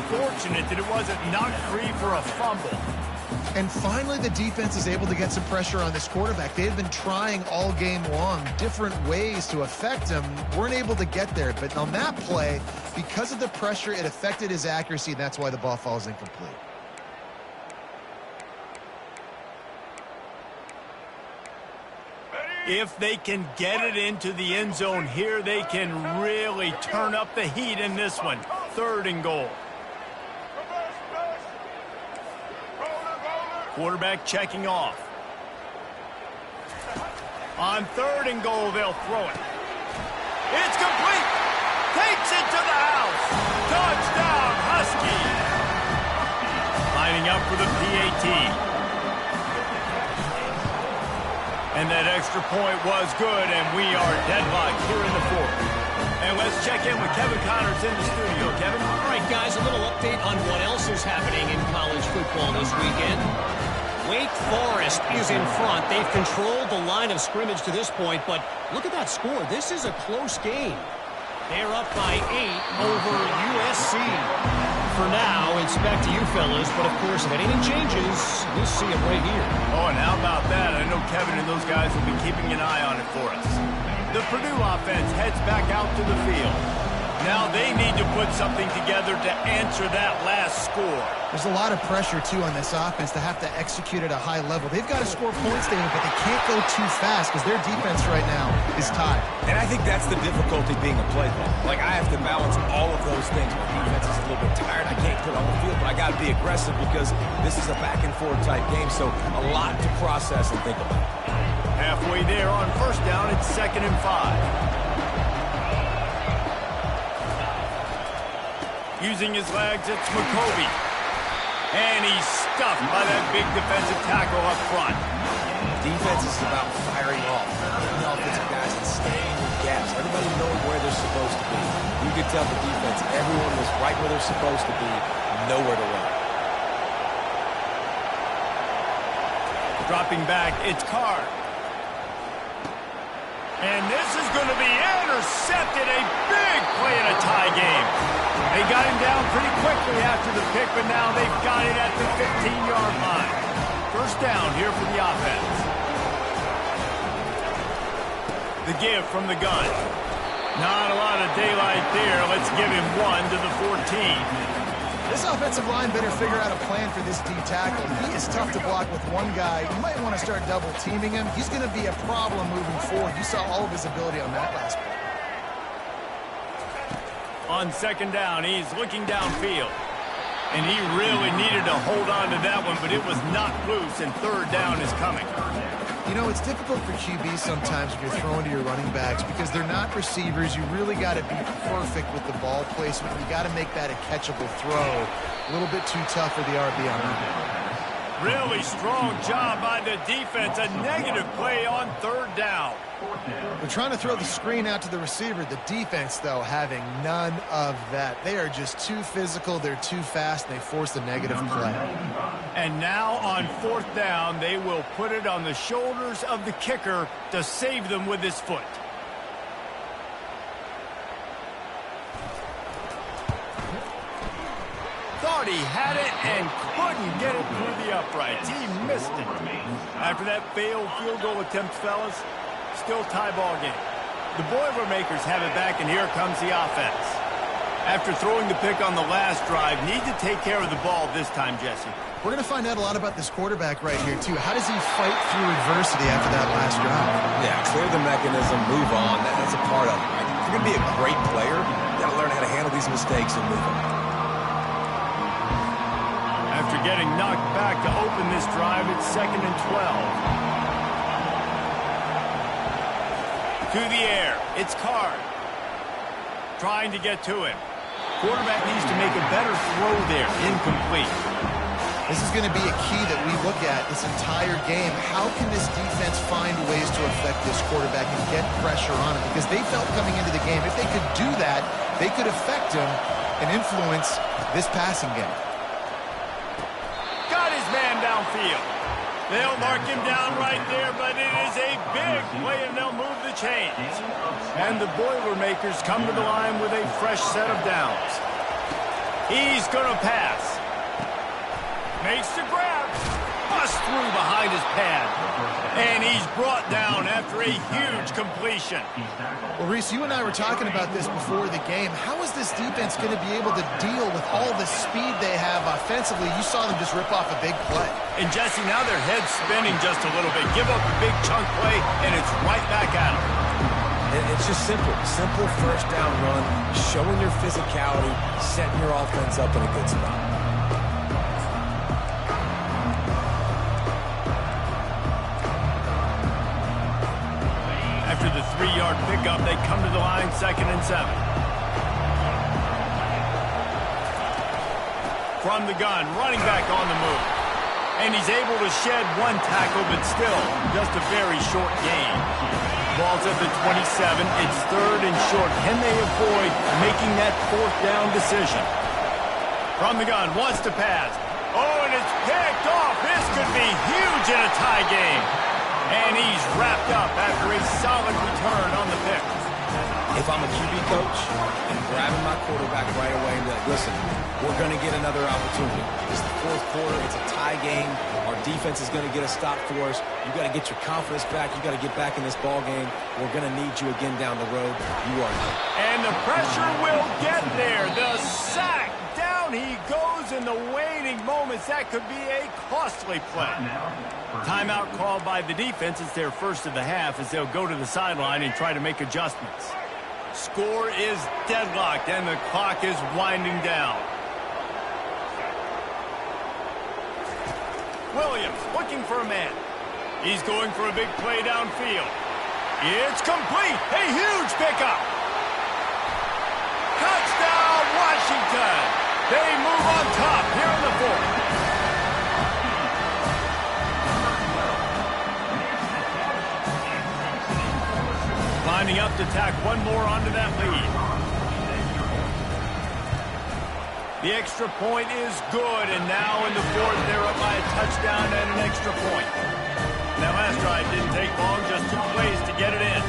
Fortunate that it wasn't knocked free for a fumble. And finally, the defense is able to get some pressure on this quarterback. They had been trying all game long different ways to affect him. Weren't able to get there. But on that play, because of the pressure, it affected his accuracy, and that's why the ball falls incomplete. If they can get it into the end zone here, they can really turn up the heat in this one. 3rd and goal. Quarterback checking off. On 3rd and goal, they'll throw it. It's complete. Takes it to the house. Touchdown, Huskies. Lining up for the PAT. And that extra point was good, and we are deadlocked here in the 4th. And let's check in with Kevin Connors in the studio. Kevin? All right, guys, a little update on what else is happening in college football this weekend. Wake Forest is in front. They've controlled the line of scrimmage to this point, but look at that score. This is a close game. They're up by 8 over USC. For now, it's back to you fellas, but of course, if anything changes, we'll see it right here. Oh, and how about that? I know Kevin and those guys will be keeping an eye on it for us. The Purdue offense heads back out to the field. Now they need to put something together to answer that last score. There's a lot of pressure, too, on this offense to have to execute at a high level. They've got to score points, David, but they can't go too fast because their defense right now is tied. And I think that's the difficulty being a play caller. Like, I have to balance all of those things. My defense is a little bit tired. I can't put on the field, but I got to be aggressive because this is a back-and-forth type game, so a lot to process and think about. Halfway there on first down, it's 2nd and 5. Using his legs, it's McCovey. And he's stuffed by that big defensive tackle up front. Defense is about firing off. The offensive guys and staying with gaps. Everybody knowing where they're supposed to be. You could tell the defense, everyone was right where they're supposed to be, nowhere to run. Dropping back, it's Carr. And this is going to be intercepted. A big play in a tie game. They got him down pretty quickly after the pick, but now they've got it at the 15-yard line. First down here for the offense. The give from the gun. Not a lot of daylight there. Let's give him 1 to the 14. This offensive line better figure out a plan for this D tackle. He is tough to block with one guy. You might want to start double teaming him. He's going to be a problem moving forward. You saw all of his ability on that last play. On 2nd down, he's looking downfield. And he really needed to hold on to that one, but it was knocked loose, and 3rd down is coming. You know, it's difficult for QB sometimes when you're throwing to your running backs because they're not receivers. You really got to be perfect with the ball placement. You got to make that a catchable throw. A little bit too tough for the RB on that. Really strong job by the defense. A negative play on 3rd down. They're trying to throw the screen out to the receiver. The defense, though, having none of that. They are just too physical. They're too fast. And they force the negative play. And now on 4th down, they will put it on the shoulders of the kicker to save them with his foot. Thought he had it and couldn't get it through the uprights. He missed it. After that failed field goal attempt, fellas, still tie ball game. The Boilermakers have it back, and here comes the offense. After throwing the pick on the last drive, need to take care of the ball this time, Jesse. We're going to find out a lot about this quarterback right here, too. How does he fight through adversity after that last drive? Yeah, clear the mechanism, move on. That's a part of it, right? If you're going to be a great player, you got to learn how to handle these mistakes and move on. After getting knocked back to open this drive, it's 2nd and 12. To the air, it's Carr. Trying to get to him. Quarterback needs to make a better throw there. Incomplete. This is going to be a key that we look at this entire game. How can this defense find ways to affect this quarterback and get pressure on him? Because they felt coming into the game, if they could do that, they could affect him and influence this passing game. Got his man downfield. They'll mark him down right there, but it is a big play, and they'll move the chains. And the Boilermakers come to the line with a fresh set of downs. He's going to pass. Makes the grab. Bust through behind his pad. And he's brought down after a huge completion. Well, Reese, you and I were talking about this before the game. How is this defense going to be able to deal with all the speed they have offensively? You saw them just rip off a big play. And, Jesse, now their head's spinning just a little bit. Give up a big chunk play, and it's right back at them. It's just simple. Simple first down run, showing your physicality, setting your offense up in a good spot. After the 3-yard pickup, they come to the line 2nd and 7. From the gun, running back on the move. And he's able to shed one tackle, but still just a very short gain. Ball's at the 27. It's 3rd and short. Can they avoid making that 4th down decision? From the gun, wants to pass. Oh, and it's picked off. This could be huge in a tie game. And he's wrapped up after a solid return on the pick. If I'm a QB coach, I'm grabbing my quarterback right away and be like, listen, we're going to get another opportunity. It's the fourth quarter. It's a tie game. Our defense is going to get a stop for us. You got to get your confidence back. You got to get back in this ball game. We're going to need you again down the road. You are not. And the pressure will get there. The sack. Down he goes in the waiting moments. That could be a costly play. Timeout called by the defense. It's their first of the half as they'll go to the sideline and try to make adjustments. Score is deadlocked and the clock is winding down. Williams looking for a man. He's going for a big play downfield. It's complete. A huge pickup. Touchdown, Washington. They move on top here in the fourth. Lining up to tack one more onto that lead. The extra point is good, and now in the fourth, they're up by a touchdown and an extra point. That last drive didn't take long, just 2 plays to get it in.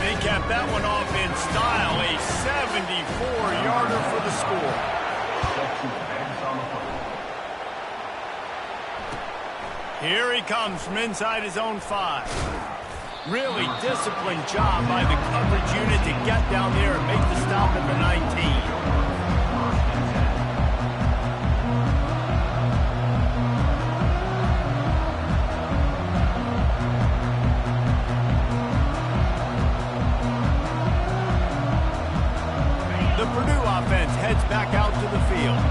They capped that one off in style, a 74-yarder for the score. Here he comes from inside his own 5. Really disciplined job by the coverage unit to get down there and make the stop at the 19. The Purdue offense heads back out to the field.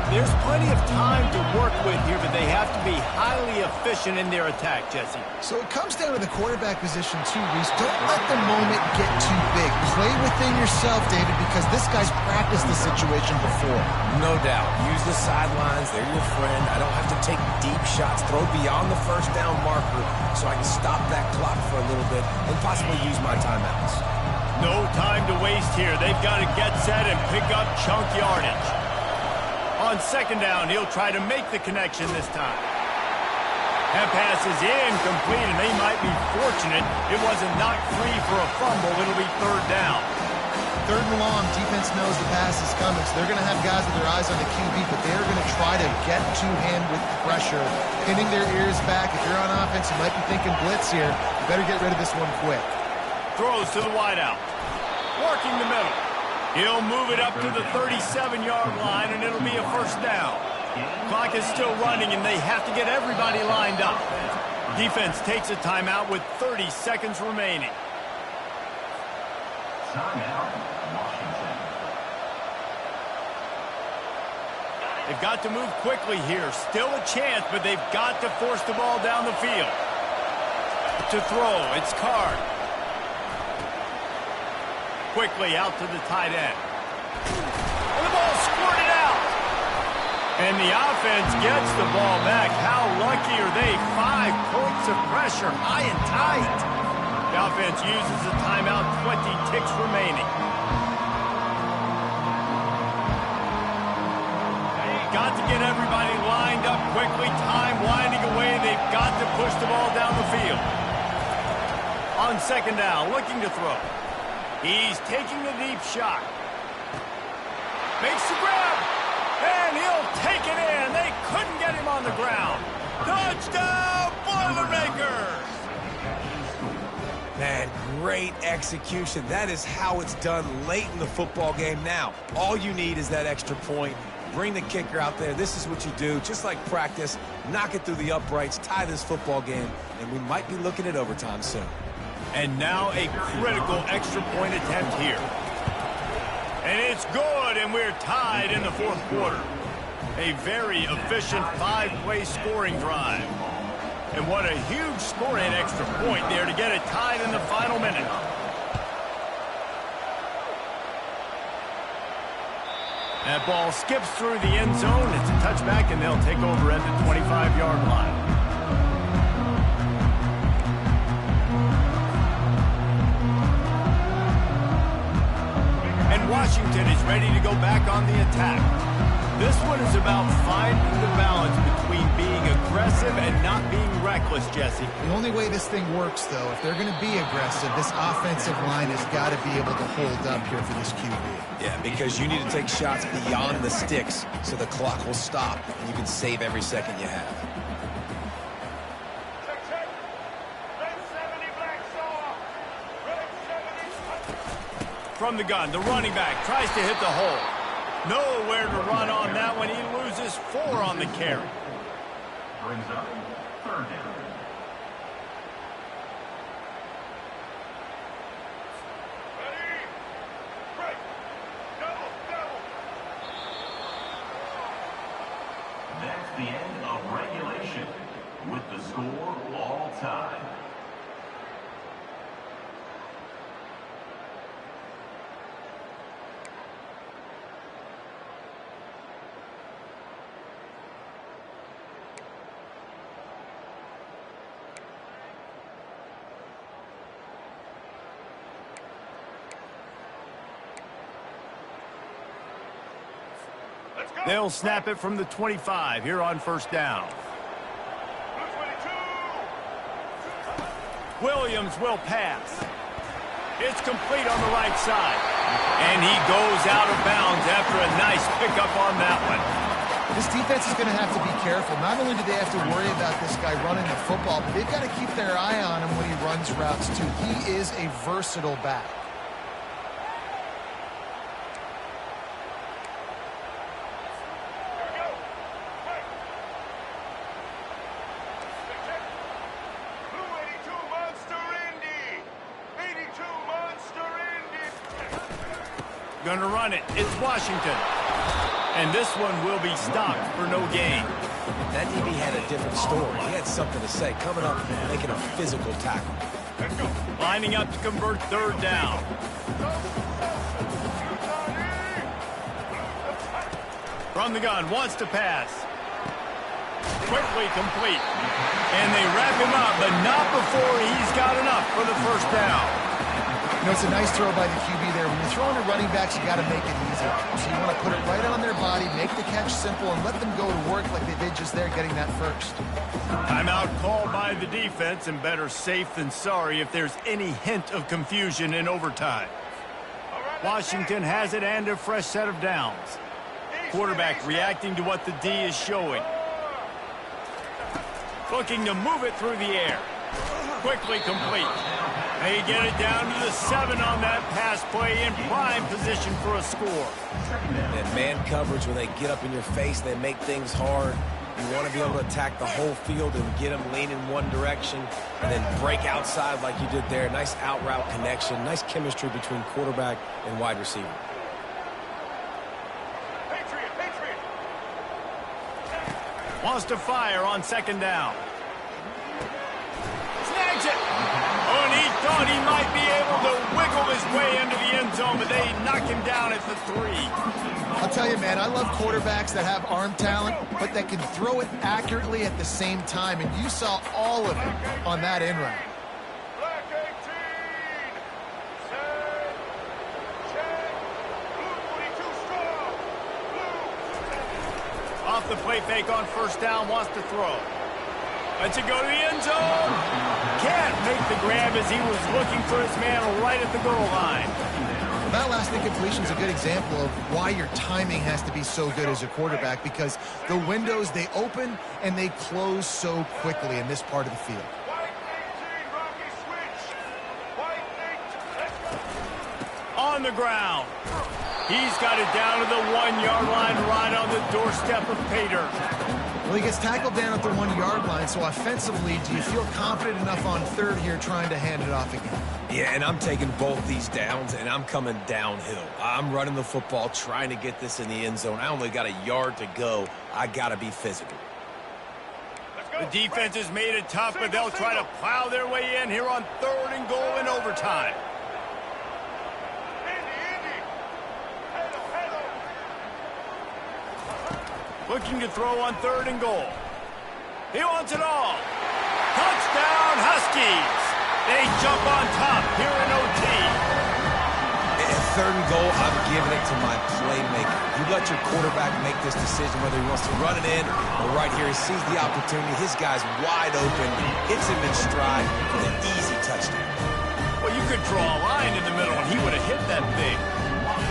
There's plenty of time to work with here, but they have to be highly efficient in their attack, Jesse. So it comes down to the quarterback position too, Reese. Don't let the moment get too big. Play within yourself, David, because this guy's practiced the situation before. No doubt. Use the sidelines. They're your friend. I don't have to take deep shots, throw beyond the first down marker so I can stop that clock for a little bit and possibly use my timeouts. No time to waste here. They've got to get set and pick up chunk yardage. On second down, he'll try to make the connection this time. That pass is incomplete, and they might be fortunate it wasn't knocked free for a fumble. It'll be third down. Third and long, defense knows the pass is coming, so they're going to have guys with their eyes on the QB, but they're going to try to get to him with pressure, pinning their ears back. If you're on offense, you might be thinking blitz here. You better get rid of this one quick. Throws to the wideout. Working the middle. He'll move it up to the 37-yard line, and it'll be a first down. Clock is still running, and they have to get everybody lined up. Defense takes a timeout with 30 seconds remaining. Timeout, Washington. They've got to move quickly here. Still a chance, but they've got to force the ball down the field. To throw, it's Card. Quickly out to the tight end. And the ball squirted out. And the offense gets the ball back. How lucky are they? 5 points of pressure, high and tight. The offense uses a timeout, 20 ticks remaining. Got to get everybody lined up quickly. Time winding away. They've got to push the ball down the field. On second down, looking to throw. He's taking the deep shot. Makes the grab. And he'll take it in. They couldn't get him on the ground. Touchdown, Boilermakers! Man, great execution. That is how it's done late in the football game. Now, all you need is that extra point. Bring the kicker out there. This is what you do. Just like practice, knock it through the uprights, tie this football game, and we might be looking at overtime soon. And now a critical extra point attempt here. And it's good, and we're tied in the fourth quarter. A very efficient 5-play scoring drive. And what a huge scoring extra point there to get it tied in the final minute. That ball skips through the end zone. It's a touchback, and they'll take over at the 25-yard line. Washington is ready to go back on the attack. This one is about finding the balance between being aggressive aggressive and not being reckless, Jesse. The only way this thing works, though, if they're going to be aggressive, this offensive line has got to be able to hold up here for this QB. Yeah, because you need to take shots beyond the sticks so the clock will stop and you can save every second you have. From the gun, the running back tries to hit the hole. Nowhere to run on that one. He loses 4 on the carry. Brings up third down. That's the end of regulation with the score all time. They'll snap it from the 25 here on first down. Williams will pass. It's complete on the right side. And he goes out of bounds after a nice pickup on that one. This defense is going to have to be careful. Not only do they have to worry about this guy running the football, but they've got to keep their eye on him when he runs routes, too. He is a versatile back. Going to run it. It's Washington. And this one will be stopped for no gain. That DB had a different story. He had something to say, coming up and making a physical tackle. Lining up to convert third down. From the gun, wants to pass. Quickly complete. And they wrap him up, but not before he's got enough for the first down. You know, it's a nice throw by the QB there. When you're throwing to running backs, you got to make it easy. So you want to put it right on their body, make the catch simple, and let them go to work like they did just there, getting that first. Timeout called by the defense, and better safe than sorry if there's any hint of confusion in overtime. Washington has it and a fresh set of downs. Quarterback reacting to what the D is showing. Looking to move it through the air. Quickly complete. They get it down to the 7 on that pass play in prime position for a score. And man coverage, when they get up in your face, they make things hard. You want to be able to attack the whole field and get them leaning one direction and then break outside like you did there. Nice out route connection, nice chemistry between quarterback and wide receiver. Wants to fire on second down. Snags it. Oh, and he thought he might be able to wiggle his way into the end zone, but they knock him down at the 3. I'll tell you, man, I love quarterbacks that have arm talent, but that can throw it accurately at the same time, and you saw all of it on that end run. Off the play fake on first down, wants to throw. Lets it go to the end zone. Can't make the grab as he was looking for his man right at the goal line. That last incompletion is a good example of why your timing has to be so good as a quarterback, because the windows, they open and they close so quickly in this part of the field. On the ground. He's got it down to the 1-yard line, right on the doorstep of Pater. Well, he gets tackled down at the 1-yard line, so offensively, do you feel confident enough on third here trying to hand it off again? Yeah, and I'm taking both these downs, and I'm coming downhill. I'm running the football, trying to get this in the end zone. I only got a yard to go. I got to be physical. The defense has made it tough, but they'll try to plow their way in here on 3rd and goal in overtime. Looking to throw on 3rd and goal. He wants it all. Touchdown, Huskies. They jump on top here in OT. 3rd and goal, I'm giving it to my playmaker. You let your quarterback make this decision whether he wants to run it in or right here. He sees the opportunity. His guy's wide open, hits him in stride for the easy touchdown. Well, you could draw a line in the middle, and he would have hit that thing.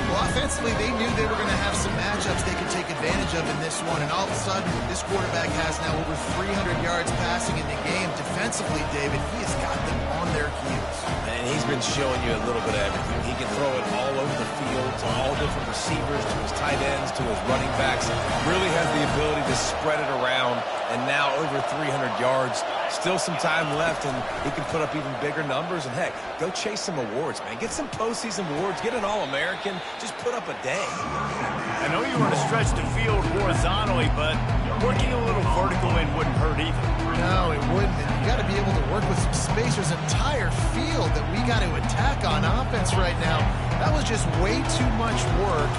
Well, offensively, they knew they were going to have some matchups they could take advantage of in this one, and all of a sudden, this quarterback has now over 300 yards passing in the game. Defensively, David, he has got them on their heels. And he's been showing you a little bit of everything. He can throw it all over the field to all different receivers, to his tight ends, to his running backs. Really has the ability to spread it around, and now over 300 yards. Still some time left, and he can put up even bigger numbers. And, heck, go chase some awards, man. Get some postseason awards. Get an All-American. Just put up a day. I know you want to stretch the field horizontally, but working a little vertical in wouldn't hurt either. No, it wouldn't. And you got to be able to work with some space. There's an entire field that we got to attack on offense right now. That was just way too much work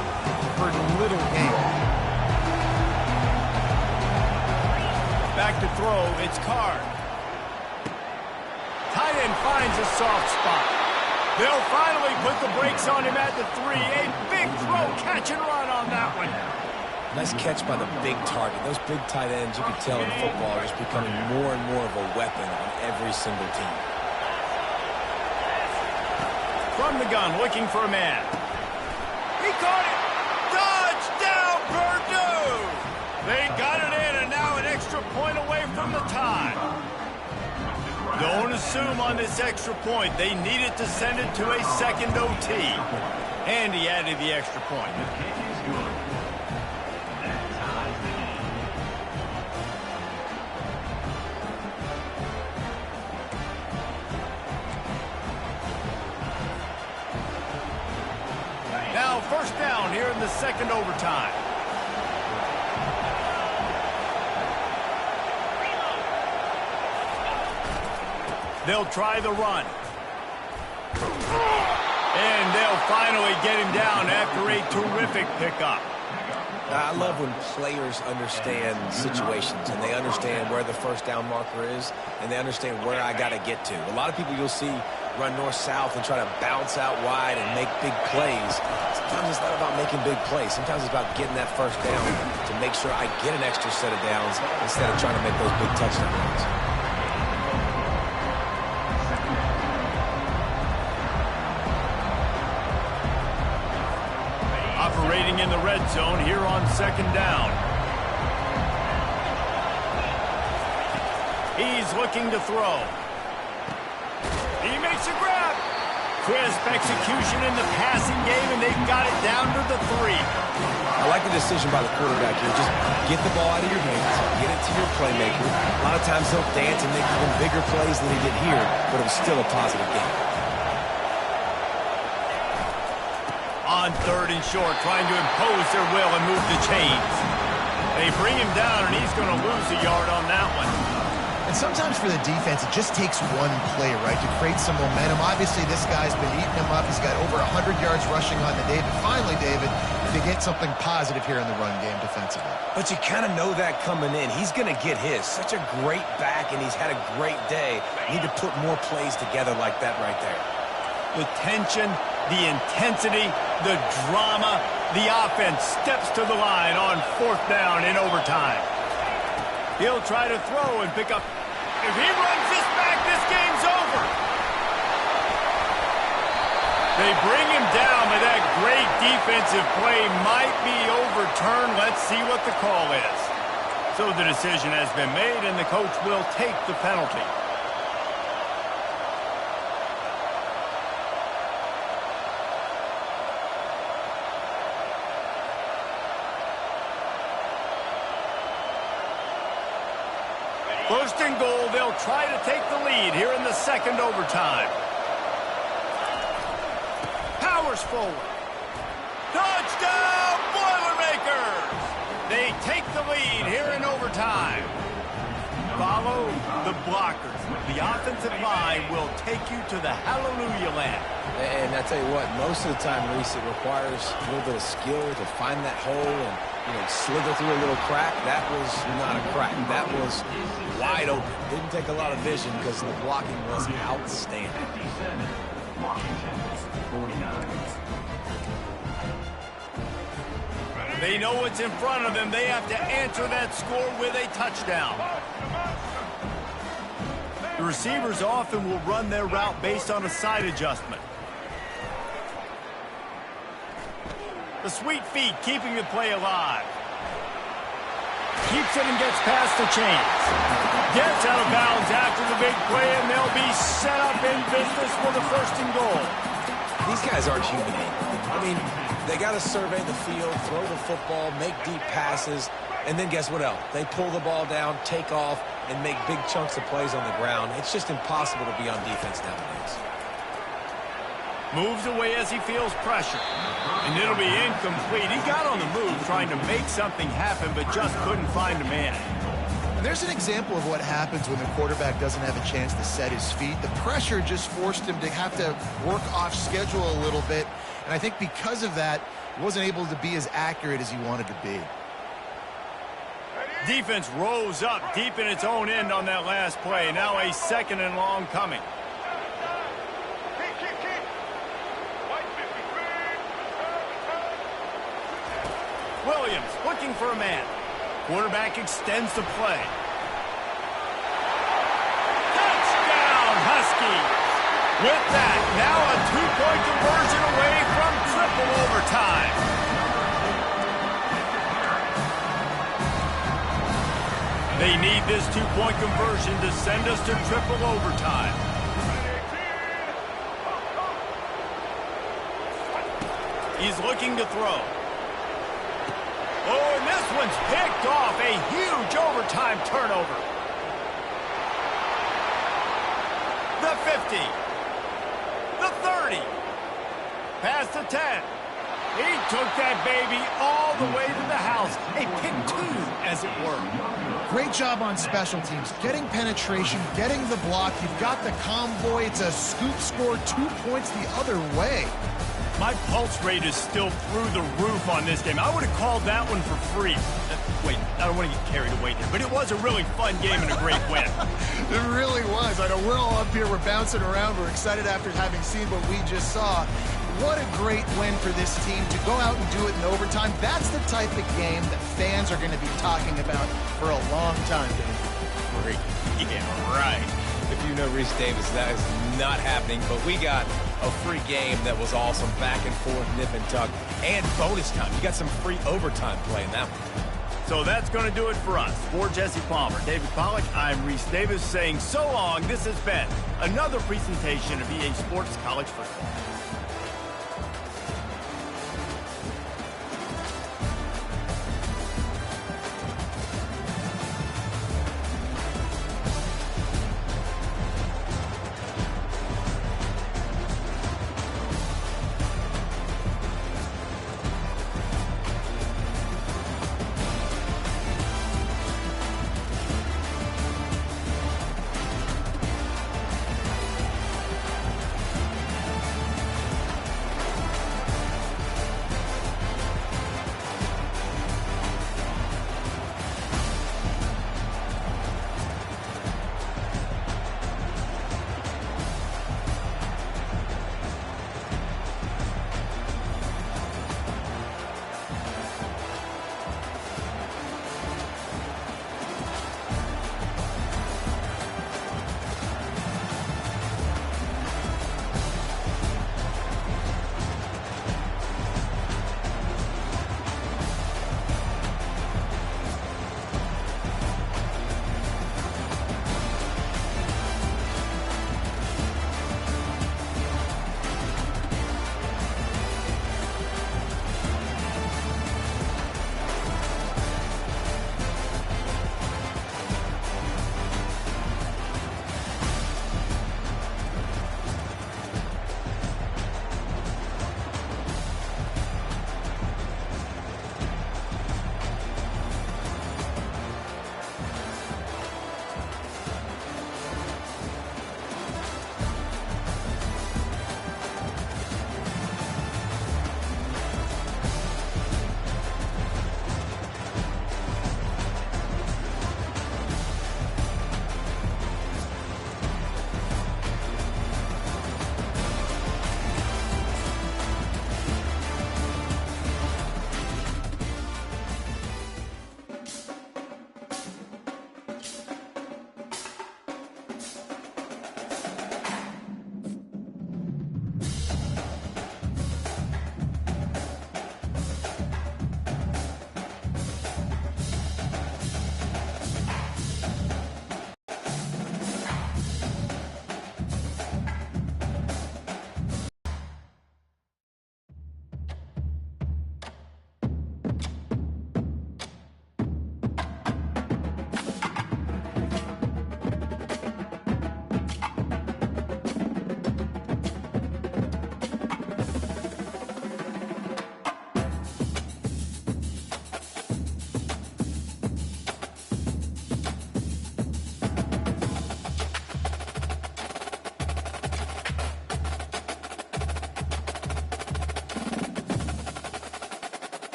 for little gain. Back to throw, it's Card. Tight end finds a soft spot. They'll finally put the brakes on him at the 3. A big throw, catch and run on that one. Nice catch by the big target. Those big tight ends, you can tell in football, are just becoming more and more of a weapon on every single team. From the gun, looking for a man. He caught it. Touchdown, Purdue! They got it in, and now an extra point away from the tie. Don't assume on this extra point. They needed to send it to a second OT. And he added the extra point. Now first down here in the second overtime. They'll try the run. And they'll finally get him down after a terrific pickup. I love when players understand situations and they understand where the first down marker is and they understand where I got to get to. A lot of people you'll see run north-south and try to bounce out wide and make big plays. Sometimes it's not about making big plays. Sometimes it's about getting that first down to make sure I get an extra set of downs instead of trying to make those big touchdown runs. Operating in the red zone here on second down. He's looking to throw. He makes a grab. Crisp execution in the passing game, and they've got it down to the 3. I like the decision by the quarterback here. Just get the ball out of your hands, get it to your playmaker. A lot of times he'll dance and make even bigger plays than he did here, but it was still a positive game. On third and short, trying to impose their will and move the chains. They bring him down, and he's going to lose a yard on that one. And sometimes for the defense, it just takes one play, right, to create some momentum. Obviously, this guy's been eating him up. He's got over 100 yards rushing on the day. But finally, David, to get something positive here in the run game defensively. But you kind of know that coming in. He's going to get his. Such a great back, and he's had a great day. Need to put more plays together like that right there. The tension, the intensity, the drama, the offense steps to the line on fourth down in overtime. He'll try to throw and pick up. If he runs this back, this game's over. They bring him down, but that great defensive play might be overturned. Let's see what the call is. So the decision has been made, and the coach will take the penalty. First and goal, they'll try to take the lead here in the second overtime. Powers forward. Touchdown, Boilermakers! They take the lead here in overtime. Follow the blockers. The offensive line will take you to the hallelujah land. And I tell you what, most of the time, Reese, it requires a little bit of skill to find that hole and, slither through a little crack. That was not a crack. That was wide open. Didn't take a lot of vision because the blocking was outstanding. Washington, 49. They know what's in front of them. They have to answer that score with a touchdown. The receivers often will run their route based on a side adjustment. The sweet feet keeping the play alive. Keeps it and gets past the chains. Gets out of bounds after the big play, and they'll be set up in business for the first and goal. These guys aren't human. I mean, they got to survey the field, throw the football, make deep passes, and then guess what else? They pull the ball down, take off, and make big chunks of plays on the ground. It's just impossible to be on defense nowadays. Moves away as he feels pressure. And it'll be incomplete. He got on the move trying to make something happen, but just couldn't find a man. And there's an example of what happens when the quarterback doesn't have a chance to set his feet. The pressure just forced him to have to work off schedule a little bit. And I think because of that, he wasn't able to be as accurate as he wanted to be. Defense rose up deep in its own end on that last play. Now a second and long coming. Williams looking for a man. Quarterback extends the play. Touchdown, Huskies! With that, now a two-point conversion away from triple overtime. They need this two-point conversion to send us to triple overtime. He's looking to throw. Oh, and this one's picked off. A huge overtime turnover. The 50. The 30. Past the 10. He took that baby all the way to the house. A pick two, as it were. Great job on special teams. Getting penetration, getting the block. You've got the convoy. It's a scoop score, 2 points the other way. My pulse rate is still through the roof on this game. I would have called that one for free. Wait, I don't want to get carried away here, but it was a really fun game and a great win. It really was. I know we're all up here, we're bouncing around, we're excited after having seen what we just saw. What a great win for this team to go out and do it in overtime. That's the type of game that fans are going to be talking about for a long time, Dave. Great. Yeah, right. If you know Reese Davis, that is not happening, but we got a free game that was awesome, back and forth, nip and tuck, and bonus time. You got some free overtime play in that one. So that's going to do it for us. For Jesse Palmer, David Pollack, I'm Reese Davis saying so long. This has been another presentation of EA Sports College Football.